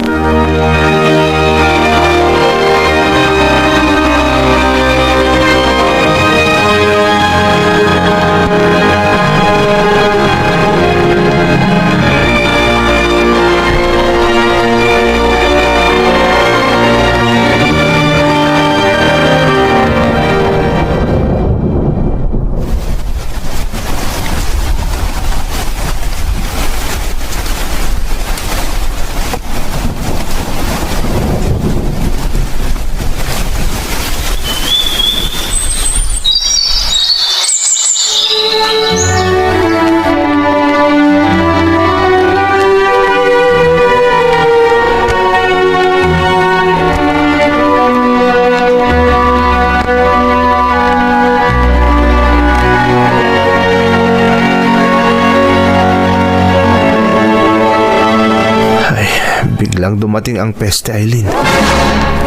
Biglang dumating ang peste, Aileen.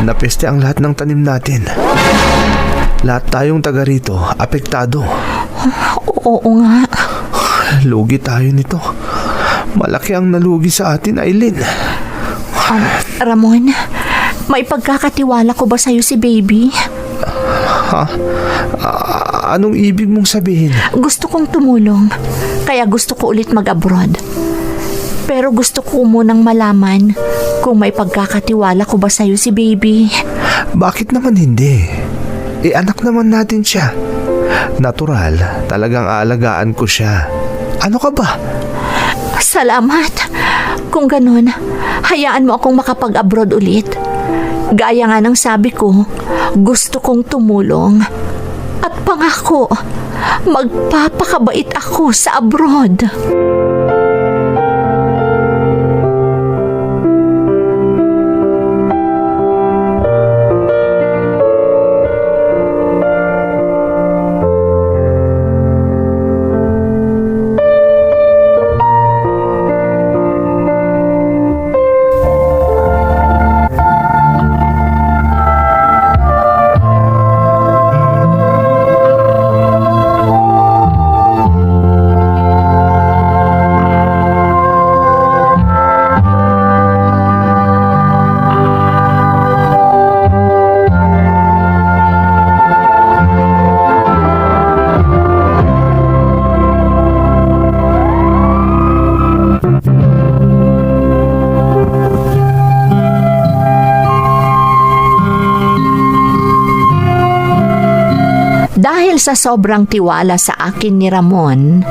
Napeste ang lahat ng tanim natin. Lahat tayong taga rito, apektado. Oo nga. Lugi tayo nito. Malaki ang nalugi sa atin, Aileen. Ramon, may pagkakatiwala ko ba sa'yo si baby? Anong ibig mong sabihin? Gusto kong tumulong, kaya gusto ko ulit mag-abroad. Pero gusto ko munang malaman kung may pagkakatiwala ko ba sa'yo si baby. Bakit naman hindi? Anak naman natin siya. Natural, talagang aalagaan ko siya. Ano ka ba? Salamat. Kung ganun, hayaan mo akong makapag-abroad ulit. Gaya nga ng sabi ko, gusto kong tumulong. At pangako, magpapakabait ako sa abroad. Dahil sa sobrang tiwala sa akin ni Ramon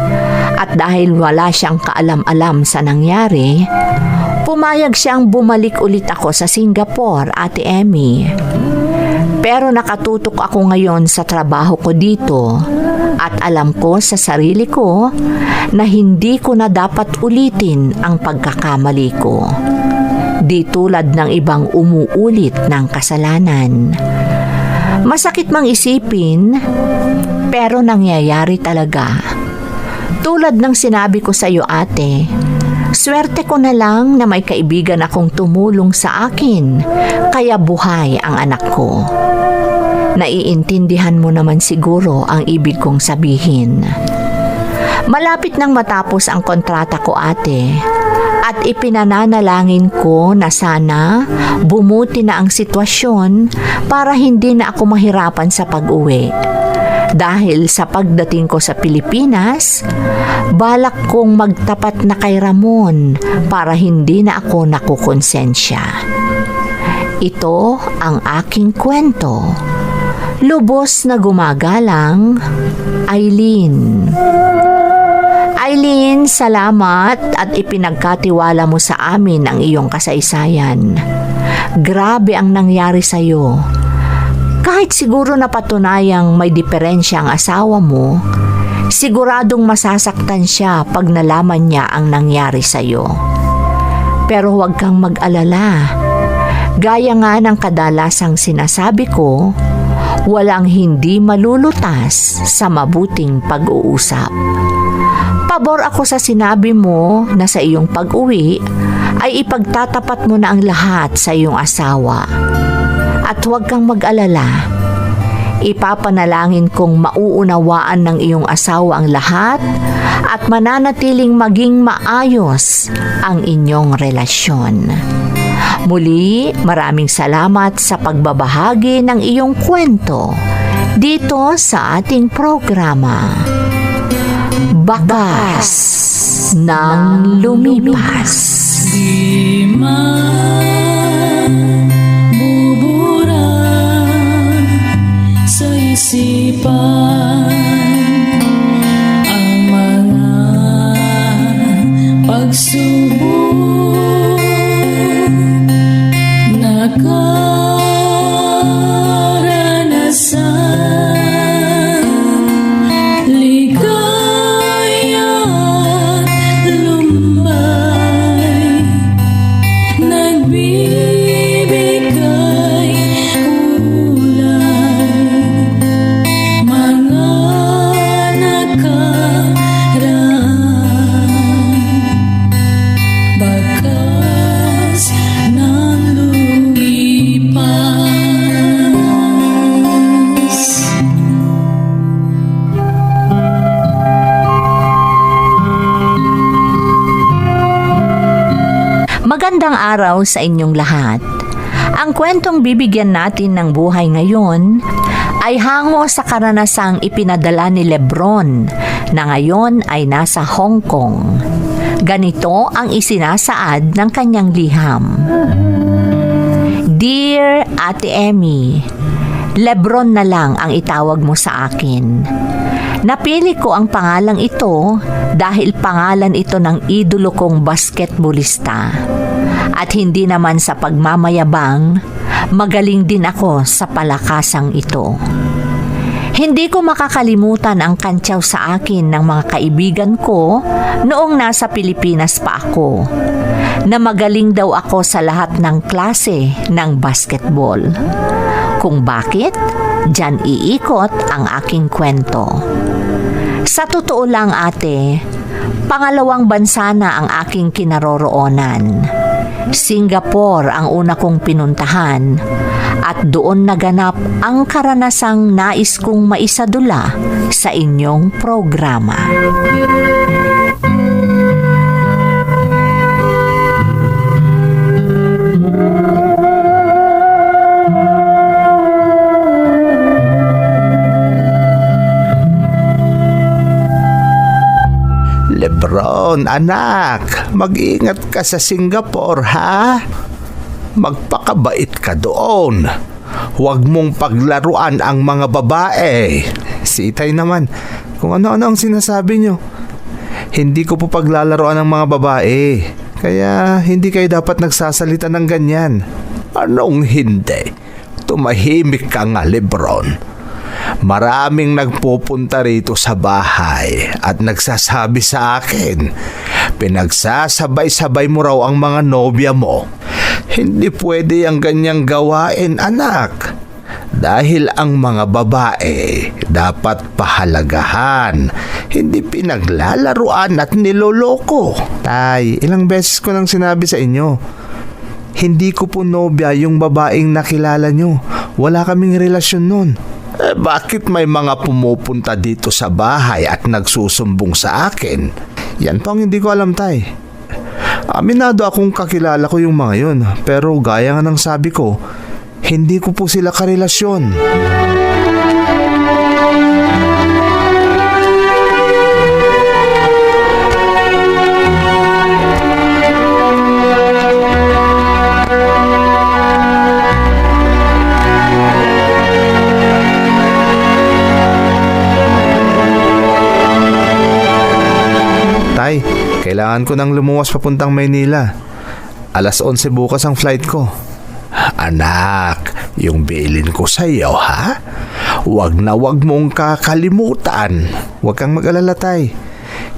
at dahil wala siyang kaalam-alam sa nangyari, pumayag siyang bumalik ulit ako sa Singapore, Ate Emmy. Pero nakatutok ako ngayon sa trabaho ko dito at alam ko sa sarili ko na hindi ko na dapat ulitin ang pagkakamali ko. Di tulad ng ibang umuulit ng kasalanan. Masakit mang isipin, pero nangyayari talaga. Tulad ng sinabi ko sa iyo, ate, Swerte ko na lang na may kaibigan akong tumulong sa akin, kaya buhay ang anak ko. Naiintindihan mo naman siguro ang ibig kong sabihin. Malapit nang matapos ang kontrata ko, ate, at ipinananalangin ko na sana bumuti na ang sitwasyon para hindi na ako mahirapan sa pag-uwi. Dahil sa pagdating ko sa Pilipinas, balak kong magtapat na kay Ramon para hindi na ako nakukonsensya. Ito ang aking kwento. Lubos na gumagalang, Aileen. Aileen, salamat at ipinagkatiwala mo sa amin ang iyong kasaysayan. Grabe ang nangyari sa iyo. Kahit siguro napatunayang may diferensya ang asawa mo, siguradong masasaktan siya pag nalaman niya ang nangyari sa iyo. Pero huwag kang mag-alala. Gaya nga ng kadalasang sinasabi ko, walang hindi malulutas sa mabuting pag-uusap. Pabor ako sa sinabi mo na sa iyong pag-uwi ay ipagtatapat mo na ang lahat sa iyong asawa. At huwag kang mag-alala. Ipapanalangin kong mauunawaan ng iyong asawa ang lahat at mananatiling maging maayos ang inyong relasyon. Muli, maraming salamat sa pagbabahagi ng iyong kwento dito sa ating programa. Bakas ng Lumipas. Di man bubura sa isipan ang mga pagsubok na karanasan. Ligaya at lumbay, nagbibigay kulay, mga nakaraan. Bakas ng lumipas. Magandang araw sa inyong lahat. Ang kwentong bibigyan natin ng buhay ngayon ay hango sa karanasang ipinadala ni Lebron na ngayon ay nasa Hong Kong. Ganito ang isinasaad ng kanyang liham. Dear Ate Emmy, Lebron na lang ang itawag mo sa akin. Napili ko ang pangalang ito dahil pangalan ito ng idolo kong basketballista. At hindi naman sa pagmamayabang, magaling din ako sa palakasang ito. Hindi ko makakalimutan ang kantyaw sa akin ng mga kaibigan ko noong nasa Pilipinas pa ako, na magaling daw ako sa lahat ng klase ng basketball. Kung bakit, diyan iikot ang aking kwento. Sa totoo lang, ate, pangalawang bansa na ang aking kinaroroonan. Singapore ang una kong pinuntahan at doon naganap ang karanasang nais kong maisadula sa inyong programa. Lebron, anak, mag-ingat ka sa Singapore, ha? Magpakabait ka doon. Huwag mong paglaruan ang mga babae. Si Itay naman, kung ano-ano ang sinasabi nyo. Hindi ko po paglalaruan ng mga babae. Kaya hindi kayo dapat nagsasalita ng ganyan. Anong hindi? Tumahimik ka nga, Lebron. Maraming nagpupunta rito sa bahay at nagsasabi sa akin, pinagsasabay-sabay mo raw ang mga nobya mo. Hindi pwede ang ganyang gawain, anak. Dahil ang mga babae dapat pahalagahan, hindi pinaglalaruan at niloloko. Tay, ilang beses ko nang sinabi sa inyo. Hindi ko po nobya yung babaeng nakilala nyo. Wala kaming relasyon nun. Bakit may mga pumupunta dito sa bahay at nagsusumbong sa akin? Yan po ang hindi ko alam, Tay. Aminado akong kakilala ko yung mga yun. Pero gaya nga ng sabi ko, hindi ko po sila karelasyon. Tay, kailangan ko nang lumuwas papuntang Maynila. 11:00 bukas ang flight ko. Anak, yung bilin ko sa iyo, ha? Wag na wag mong kakalimutan. Huwag kang mag-alala, Tay.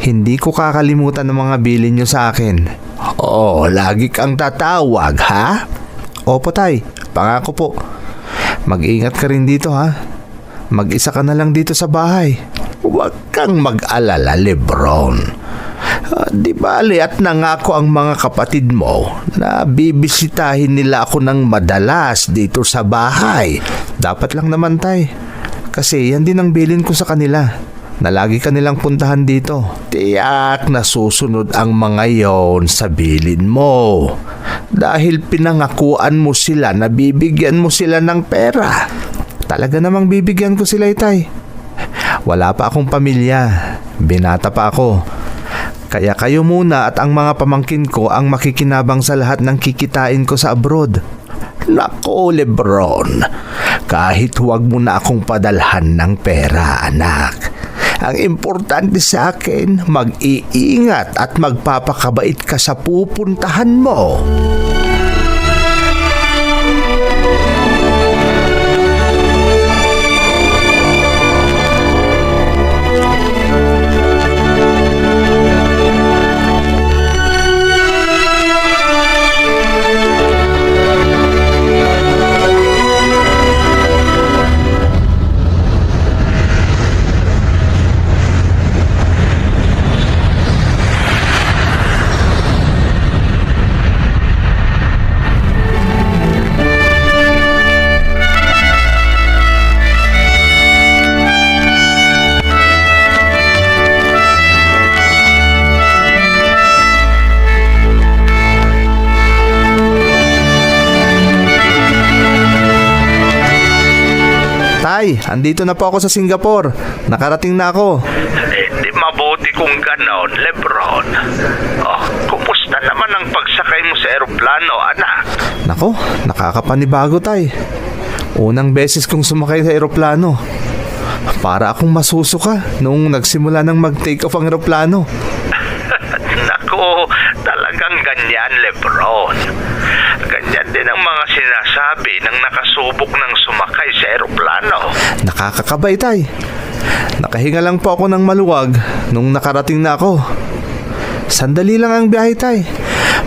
Hindi ko kakalimutan ng mga bilin nyo sa akin. Oo, lagi kang tatawag, ha? Opo, Tay. Pangako po. Mag-ingat ka rin dito, ha? Mag-isa ka na lang dito sa bahay. Huwag kang mag-alala, Lebron. Di bali at nangako ang mga kapatid mo na bibisitahin nila ako ng madalas dito sa bahay. Dapat lang naman, Tay. Kasi yan din ang bilin ko sa kanila, na lagi kanilang puntahan dito. Tiyak na susunod ang mga yon sa bilin mo. Dahil pinangakuan mo sila na bibigyan mo sila ng pera. Talaga namang bibigyan ko sila, Tay. Wala pa akong pamilya. Binata pa ako. Kaya kayo muna at ang mga pamangkin ko ang makikinabang sa lahat ng kikitain ko sa abroad. Nako, Lebron. Kahit huwag mo na akong padalhan ng pera, anak. Ang importante sa akin, mag-iingat at magpapakabait ka sa pupuntahan mo. Tay, andito na po ako sa Singapore. Nakarating na ako. Di mabuti kung ganon, Lebron. Oh, kumusta naman ang pagsakay mo sa eroplano, anak? Nako, nakakapanibago, Tay. Unang beses kong sumakay sa eroplano. Para akong masusuka nung nagsimula ng mag-take off ang eroplano. Nako, talagang ganyan, Lebron. Ganyan din ang mga sinasabi ng nakasubok ng sumakay sa eroplano. Nakakakabay, Tay. Nakahinga lang po ako ng maluwag nung nakarating na ako. Sandali lang ang biyahe, Tay.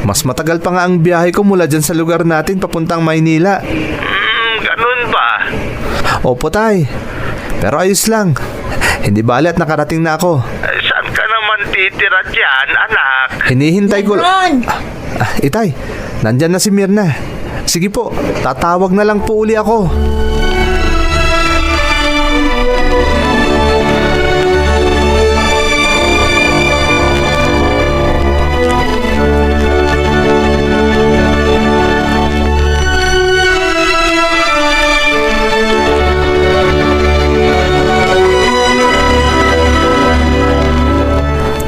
Mas matagal pa nga ang biyahe ko mula dyan sa lugar natin papuntang Maynila. Ganun ba? Opo, Tay. Pero ayos lang. Hindi bali at nakarating na ako. Saan ka naman titira dyan, anak? Hinihintay ko... Lebron! Itay, nandyan na si Mirna. Sige po, tatawag na lang po uli ako.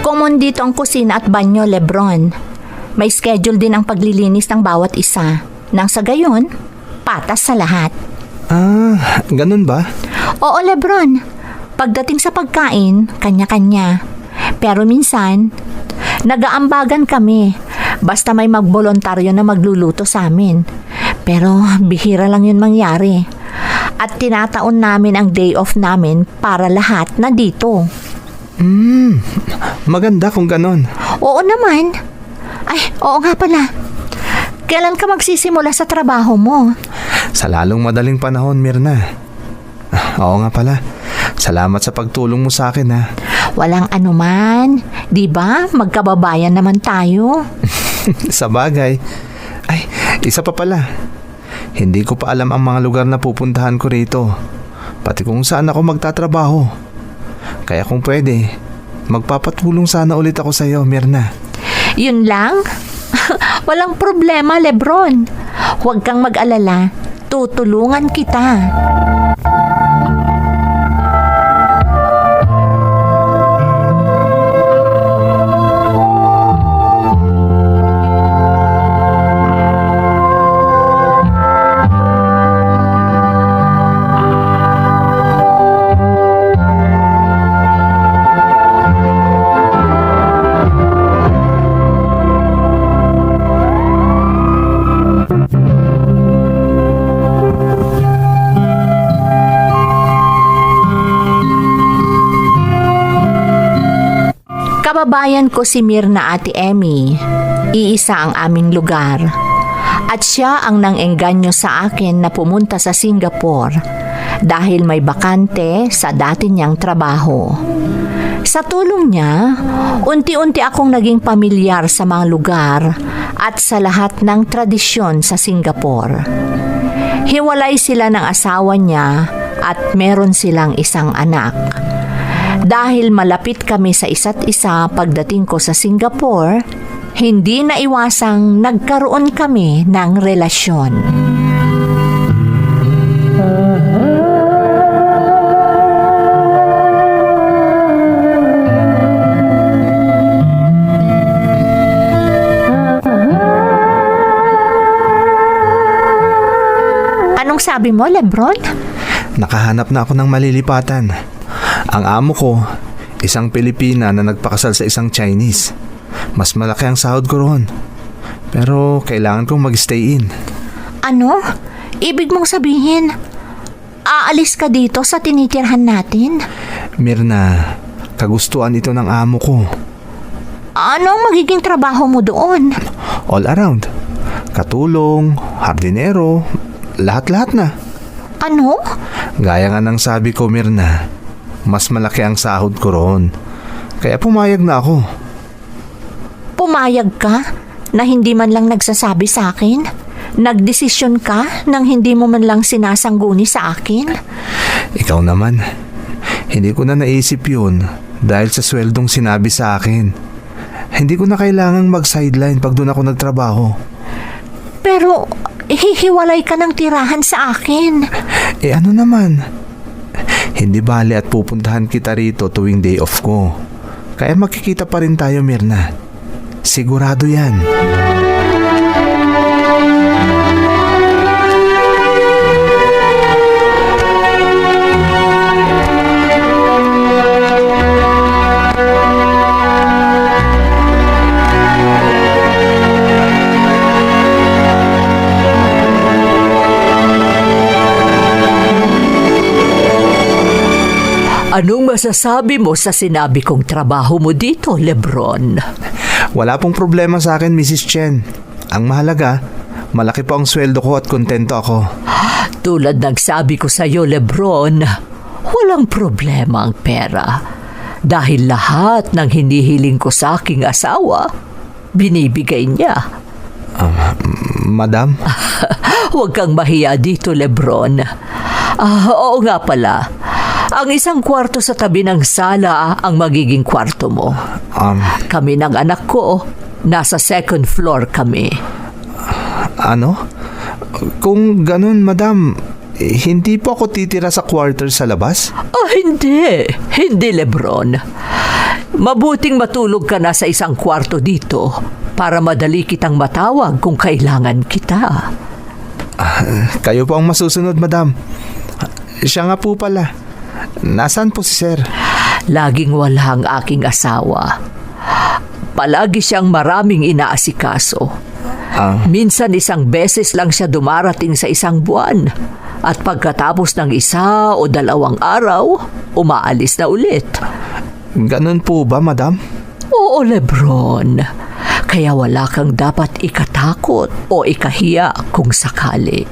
Common dito ang kusina at banyo, Lebron. May schedule din ang paglilinis ng bawat isa. Nang sa gayon, patas sa lahat. Ah, ganun ba? Oo, Lebron. Pagdating sa pagkain, kanya-kanya. Pero minsan, nagaambagan kami. Basta may magbolontaryo na magluluto sa amin. Pero bihira lang yun mangyari. At tinataon namin ang day off namin para lahat na dito. Maganda kung ganun. Oo naman. Ay, oo nga pala. Kailan ka magsisimula sa trabaho mo? Sa lalong madaling panahon, Mirna. Oo nga pala. Salamat sa pagtulong mo sa akin, ha. Walang anuman. Di ba? Magkababayan naman tayo. Sa bagay. Ay, isa pa pala. Hindi ko pa alam ang mga lugar na pupuntahan ko rito. Pati kung saan ako magtatrabaho. Kaya kung pwede, magpapatulong sana ulit ako sa iyo, Mirna. Yun lang? Walang problema, Lebron. Huwag kang mag-alala. Tutulungan kita. Kababayan ko si Mirna, Ate Emmy. Iisa ang aming lugar. At siya ang nang-engganyo sa akin na pumunta sa Singapore dahil may bakante sa dati niyang trabaho. Sa tulong niya, unti-unti akong naging pamilyar sa mga lugar at sa lahat ng tradisyon sa Singapore. Hiwalay sila ng asawa niya at meron silang isang anak. Dahil malapit kami sa isa't isa pagdating ko sa Singapore, hindi na iwasang nagkaroon kami ng relasyon. Anong sabi mo, Lebron? Nakahanap na ako ng malilipatan. Ang amo ko, isang Pilipina na nagpakasal sa isang Chinese. Mas malaki ang sahod ko roon. Pero kailangan kong mag-stay in. Ano? Ibig mong sabihin, aalis ka dito sa tinitirhan natin? Mirna, kagustuhan ito ng amo ko. Ano ang magiging trabaho mo doon? All around. Katulong, hardinero, lahat-lahat na. Ano? Gaya nga ng sabi ko, Mirna, mas malaki ang sahod ko roon. Kaya pumayag na ako. Pumayag ka na hindi man lang nagsasabi sa akin? Nagdesisyon ka nang hindi mo man lang sinasangguni sa akin? Ikaw naman, hindi ko na naisip yun dahil sa sweldong sinabi sa akin. Hindi ko na kailangang mag-sideline pag doon ako nagtrabaho. Pero hihiwalay ka ng tirahan sa akin. Eh ano naman? Hindi bale at pupuntahan kita rito tuwing day off ko. Kaya makikita pa rin tayo, Mirna. Sigurado yan. Anong masasabi mo sa sinabi kong trabaho mo dito, Lebron? Wala pong problema sa akin, Mrs. Chen. Ang mahalaga, malaki po ang sweldo ko at kontento ako. Tulad ng sabi ko sa iyo, Lebron, walang problema ang pera. Dahil lahat ng hinihiling ko sa aking asawa, binibigay niya. Madam? Huwag kang mahiya dito, Lebron. Oo nga pala. Ang isang kwarto sa tabi ng sala ang magiging kwarto mo. Kami ng anak ko, nasa second floor kami. Ano? Kung ganun, madam, hindi po ako titira sa quarter sa labas? Hindi. Hindi, Lebron. Mabuting matulog ka na sa isang kwarto dito para madali kitang matawag kung kailangan kita. Kayo po ang masusunod, madam. Siya nga po pala. Nasaan po si sir? Laging wala ang aking asawa. Palagi siyang maraming inaasikaso. Minsan isang beses lang siya dumarating sa isang buwan. At pagkatapos ng 1 o 2 araw, umaalis na ulit. Ganun po ba, madam? Oo, Lebron. Kaya wala kang dapat ikatakot o ikahiya kung sakali.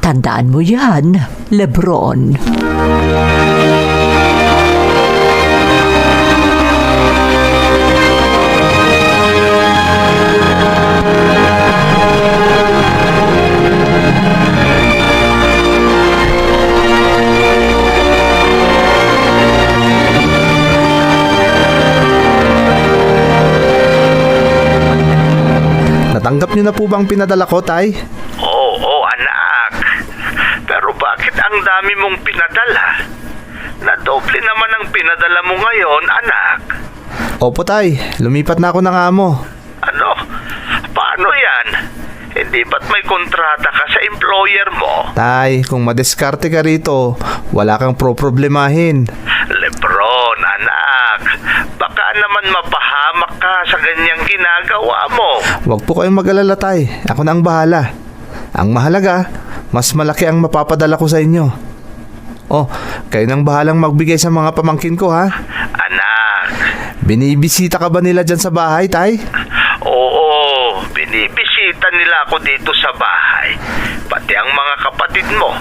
Tandaan mo yan, Lebron. Natanggap niyo na po bang pinadala ko, Tay? Oo, anak. Pero bakit ang dami mong pinadala? Nadoble naman ang pinadala mo ngayon, anak. Opo, Tay. Lumipat na ako ng amo. Ano? Paano yan? Hindi ba't may kontrata ka sa employer mo? Tay, kung madiskarte ka rito, wala kang problemahin. Lebron, anak. Baka naman mapahamak ka sa ganyang ginagawa mo. Huwag po kayong mag-alala, Tay. Ako na ang bahala. Ang mahalaga, mas malaki ang mapapadala ko sa inyo. Oh, kayo nang bahalang magbigay sa mga pamangkin ko, ha? Anak. Binibisita ka ba nila dyan sa bahay, Tay? Oo, binibisita nila ako dito sa bahay. Pati ang mga kapatid mo.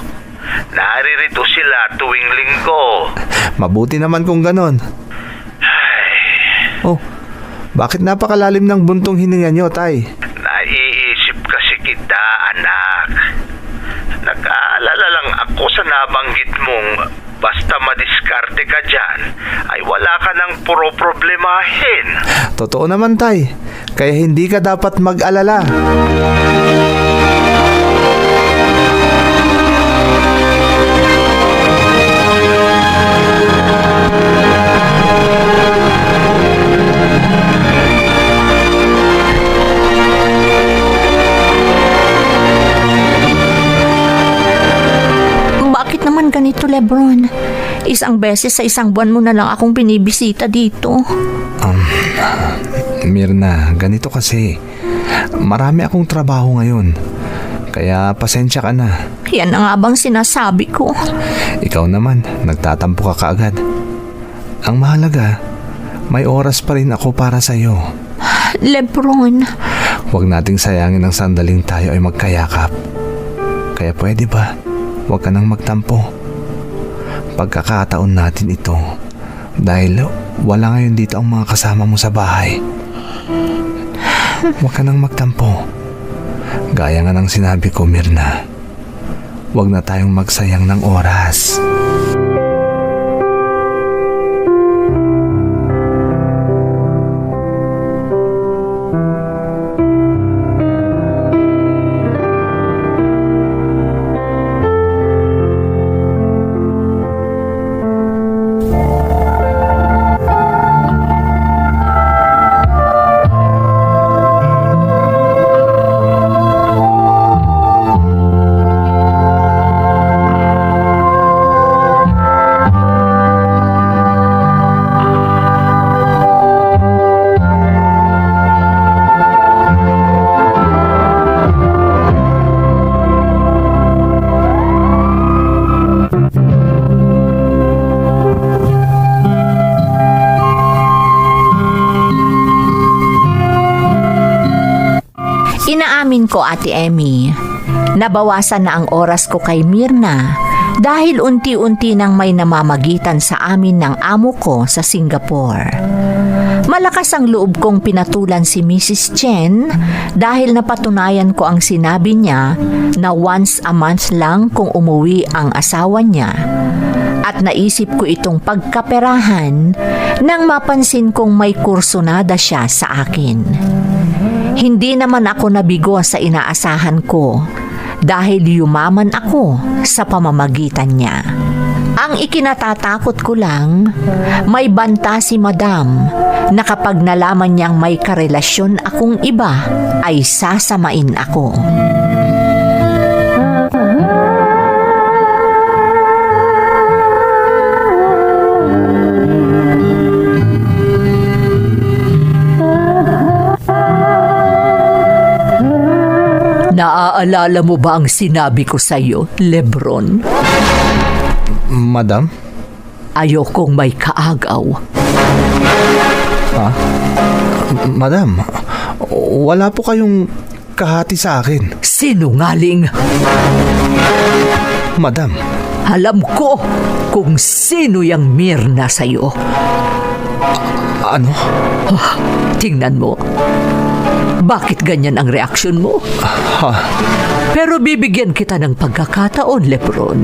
Naririto sila tuwing linggo. Mabuti naman kung ganon. Oh, bakit napakalalim ng buntong hininga nyo, Tay? Naiisip kasi kita, anak. Nag-aalala lang ako sa nabanggit mong basta madiskarte ka dyan, ay wala ka nang problemahin. Totoo naman, Tay. Kaya hindi ka dapat mag-alala. Bakit naman ganito, Lebron? Isang beses sa isang buwan mo na lang akong binibisita dito. Mirna, ganito kasi. Marami akong trabaho ngayon. Kaya pasensya ka na. Yan na nga bang sinasabi ko? Ikaw naman, nagtatampo ka kaagad. Ang mahalaga, may oras pa rin ako para sa'yo. Lebron, Huwag nating sayangin ang sandaling tayo ay magkayakap. Kaya pwede ba, huwag ka nang magtampo. Pagkakataon natin ito. Dahil wala ngayon dito ang mga kasama mo sa bahay. Huwag ka nang magtampo. Gaya nga ng sinabi ko, Mirna. Huwag na tayong magsayang ng oras. Inaamin ko, Ate Emmy, nabawasan na ang oras ko kay Mirna dahil unti-unti nang may namamagitan sa amin ng amo ko sa Singapore. Malakas ang loob kong pinatulan si Mrs. Chen dahil napatunayan ko ang sinabi niya na once a month lang kung umuwi ang asawa niya. At naisip ko itong pagkaperahan nang mapansin kong may kursunada siya sa akin. Hindi naman ako nabigo sa inaasahan ko dahil yumaman ako sa pamamagitan niya. Ang ikinatatakot ko lang, may banta si Madam na kapag nalaman niyang may karelasyon akong iba ay sasamain ako. Naaalala mo ba ang sinabi ko sa iyo, Lebron? Madam? Ayokong may kaagaw. Madam, wala po kayong kahati sa akin. Sinungaling! Madam, Alam ko kung sino yung Mirna sa'yo. ano? Tingnan mo. Bakit ganyan ang reaksyon mo? Ha? Pero bibigyan kita ng pagkakataon, Lebron.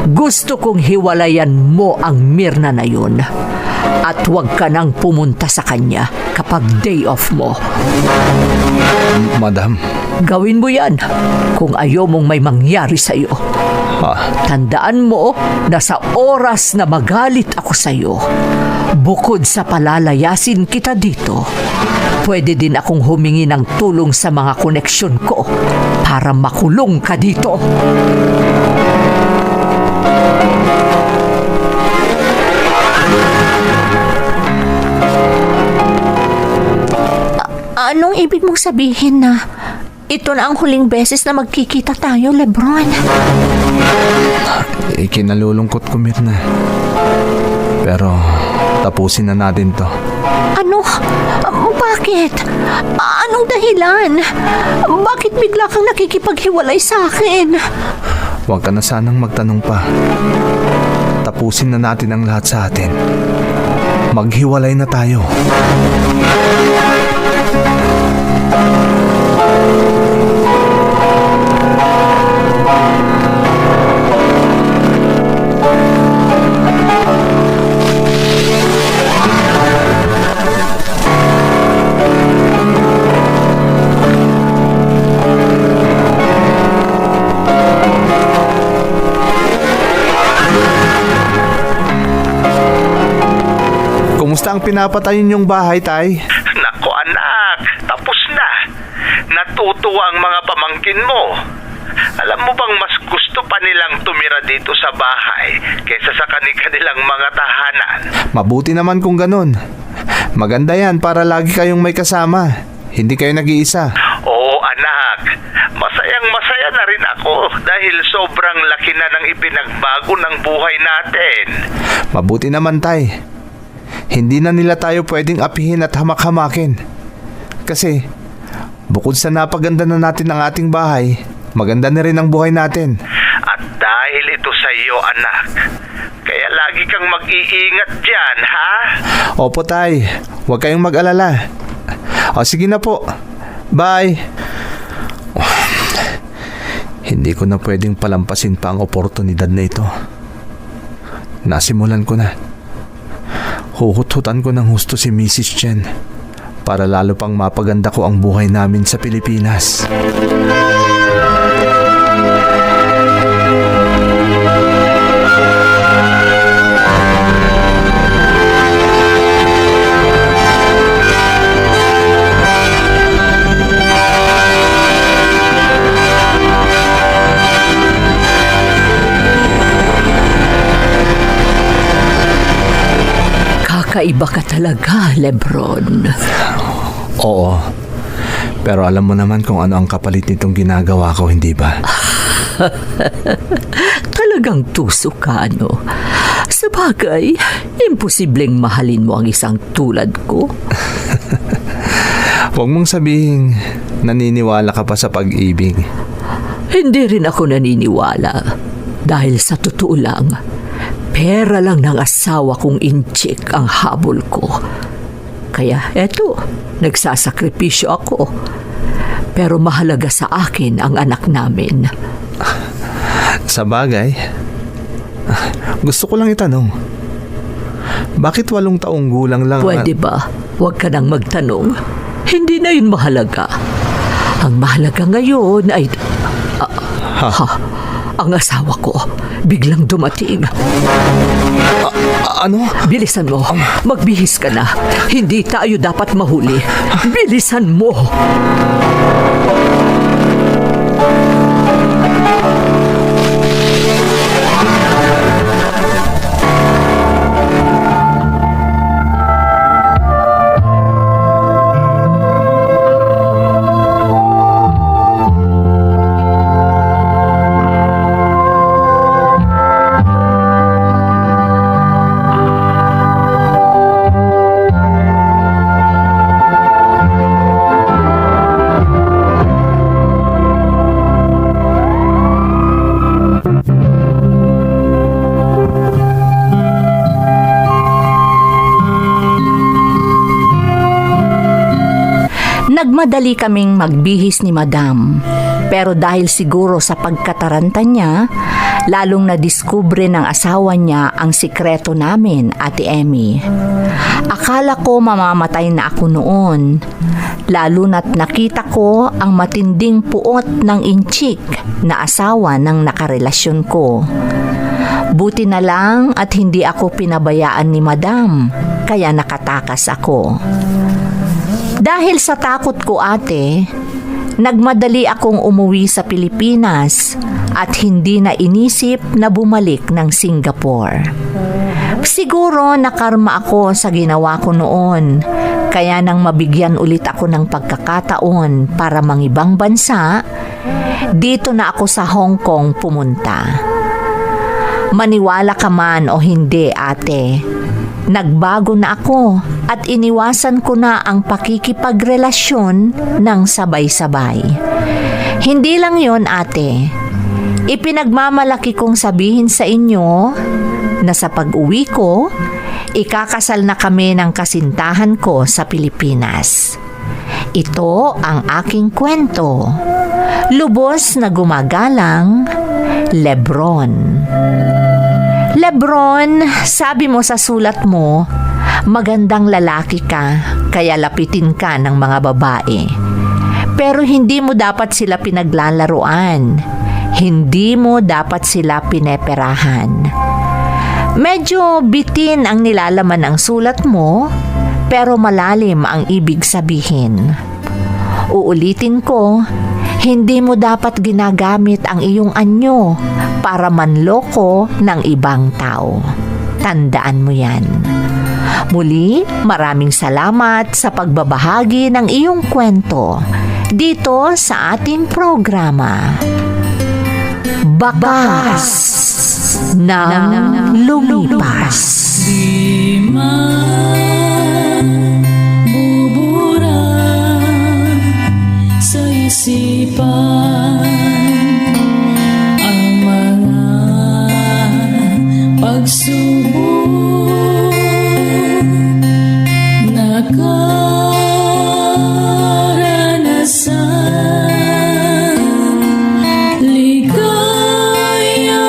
Gusto kong hiwalayan mo ang Mirna na yun. At huwag ka nang pumunta sa kanya kapag day off mo. Madam, Gawin mo yan kung ayaw mong may mangyari sa'yo. ha? Tandaan mo na sa oras na magalit ako sa'yo, bukod sa palalayasin kita dito, pwede din akong humingi ng tulong sa mga koneksyon ko para makulong ka dito. Anong ibig mong sabihin na ito na ang huling beses na magkikita tayo, Lebron? Ikinalulungkot ko, Mirna. Pero tapusin na natin to. Ano? Bakit? Anong dahilan? Bakit bigla kang nakikipaghiwalay sa akin? Huwag ka na sanang magtanong pa. Tapusin na natin ang lahat sa atin. Maghiwalay na tayo. Kumusta ang pinapatayon niyong bahay, Tay? Nako anak, tapos na. Natutuwa ang mga pamangkin mo. Alam mo bang mas gusto pa nilang tumira dito sa bahay kaysa sa kanilang mga tahanan? Mabuti naman kung ganun. Maganda yan para lagi kayong may kasama. Hindi kayo nag-iisa. Oo anak, masayang masaya na rin ako dahil sobrang laki na ng ipinagbago ng buhay natin. Mabuti naman, Tay. Hindi na nila tayo pwedeng apihin at hamak-hamakin. Kasi, bukod sa napaganda na natin ang ating bahay, maganda na rin ang buhay natin. At dahil ito sa iyo anak, kaya lagi kang mag-iingat dyan ha? Opo, Tay. Huwag kayong mag-alala. O, sige na po. Bye. Hindi ko na pwedeng palampasin pa ang oportunidad na ito. Nasimulan ko na. Huhut-hutan ko ng husto si Mrs. Chen para lalo pang mapaganda ko ang buhay namin sa Pilipinas. Kakaiba ka talaga, Lebron. Oo. Pero alam mo naman kung ano ang kapalit nitong ginagawa ko, hindi ba? Talagang tuso ka, no? Sa bagay, imposibleng mahalin mo ang isang tulad ko. Huwag mong sabihin naniniwala ka pa sa pag-ibig. Hindi rin ako naniniwala. Dahil sa totoo lang, pera lang ng asawa kong inchik ang habol ko. Kaya eto, nagsasakripisyo ako. Pero mahalaga sa akin ang anak namin. Sa bagay, gusto ko lang itanong, bakit 8 taong gulang lang Pwede ba? Huwag ka nang magtanong. Hindi na yun mahalaga. Ang mahalaga ngayon ay... ang asawa ko biglang dumating. Ano? Bilisan mo. Magbihis ka na. Hindi tayo dapat mahuli. Bilisan mo. Nagmadali kaming magbihis ni Madam. Pero dahil siguro sa pagkataranta niya, lalong nadiskubre ng asawa niya ang sikreto namin, Ate Emmy. Akala ko mamamatay na ako noon, lalo na't nakita ko ang matinding puot ng inchik na asawa ng nakarelasyon ko. Buti na lang at hindi ako pinabayaan ni Madam, kaya nakatakas ako. Dahil sa takot ko, ate, nagmadali akong umuwi sa Pilipinas at hindi na inisip na bumalik ng Singapore. Siguro nakarma ako sa ginawa ko noon, kaya nang mabigyan ulit ako ng pagkakataon para mangibang bansa, dito na ako sa Hong Kong pumunta. Maniwala ka man o hindi, ate, nagbago na ako at iniwasan ko na ang pakikipagrelasyon ng sabay-sabay. Hindi lang yon, ate. Ipinagmamalaki kong sabihin sa inyo na sa pag-uwi ko, ikakasal na kami ng kasintahan ko sa Pilipinas. Ito ang aking kwento. Lubos na gumagalang, Lebron. Lebron, sabi mo sa sulat mo, magandang lalaki ka, kaya lapitin ka ng mga babae. Pero hindi mo dapat sila pinaglalaruan. Hindi mo dapat sila pineperahan. Medyo bitin ang nilalaman ng sulat mo, pero malalim ang ibig sabihin. Uulitin ko, hindi mo dapat ginagamit ang iyong anyo para manloko ng ibang tao. Tandaan mo yan. Muli, maraming salamat sa pagbabahagi ng iyong kwento dito sa ating programa. Bakas ng Lumipas. Di man bubura sa isipan ang mga pagsubok na karanasan. Ligaya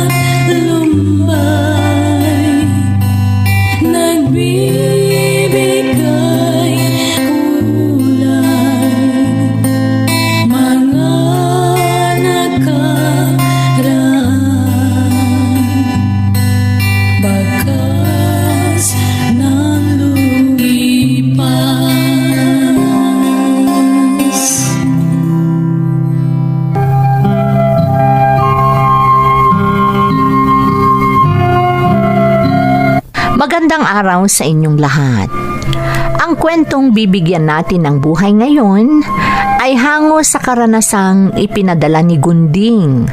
at lumbay, nagbibigay kulay, mga nakaraan, bakas ng lumipas. Magandang araw sa inyong lahat. Ang kwentong bibigyan natin ng buhay ngayon ay hango sa karanasang ipinadala ni Gunding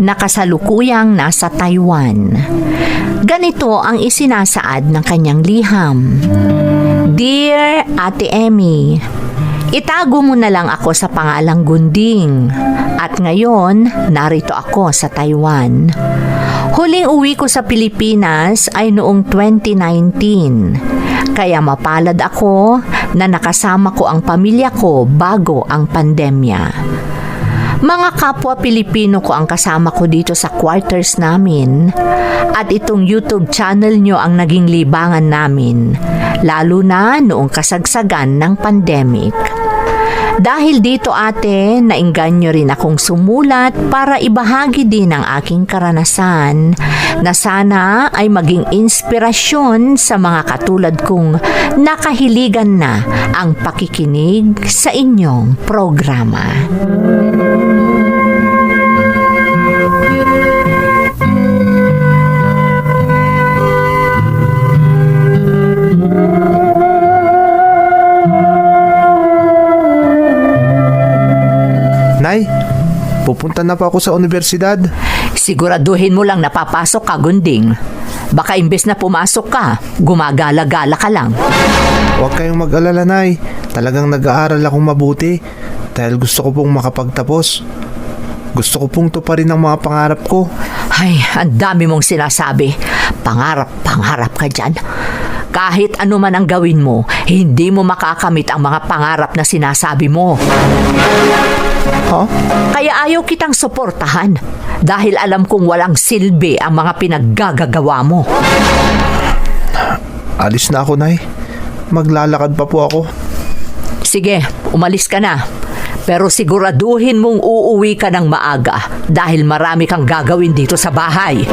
na kasalukuyang nasa Taiwan. Ganito ang isinasaad ng kanyang liham. Dear Ate Emmy, itago mo na lang ako sa pangalang Gunding at ngayon narito ako sa Taiwan. Huling uwi ko sa Pilipinas ay noong 2019, kaya mapalad ako na nakasama ko ang pamilya ko bago ang pandemya. Mga kapwa Pilipino ko ang kasama ko dito sa quarters namin at itong YouTube channel nyo ang naging libangan namin, lalo na noong kasagsagan ng pandemic. Dahil dito, ate, naingganyo rin akong sumulat para ibahagi din ang aking karanasan na sana ay maging inspirasyon sa mga katulad kong nakahiligan na ang pakikinig sa inyong programa. Nay, pupunta na pa ako sa universidad. Siguraduhin mo lang napapasok ka, Gunding. Baka imbes na pumasok ka, gumagala-gala ka lang. Huwag kayong mag-alala, Nay. Talagang nag-aaral akong mabuti dahil gusto ko pong makapagtapos. Gusto ko pong tuparin ang mga pangarap ko. Ay, ang dami mong sinasabi. Pangarap ka dyan. Kahit ano man ang gawin mo, hindi mo makakamit ang mga pangarap na sinasabi mo. Ha? Kaya ayaw kitang suportahan dahil alam kong walang silbi ang mga pinaggagawa mo. Alis na ako, Nay. Maglalakad pa po ako. Sige, umalis ka na. Pero siguraduhin mong uuwi ka ng maaga dahil marami kang gagawin dito sa bahay.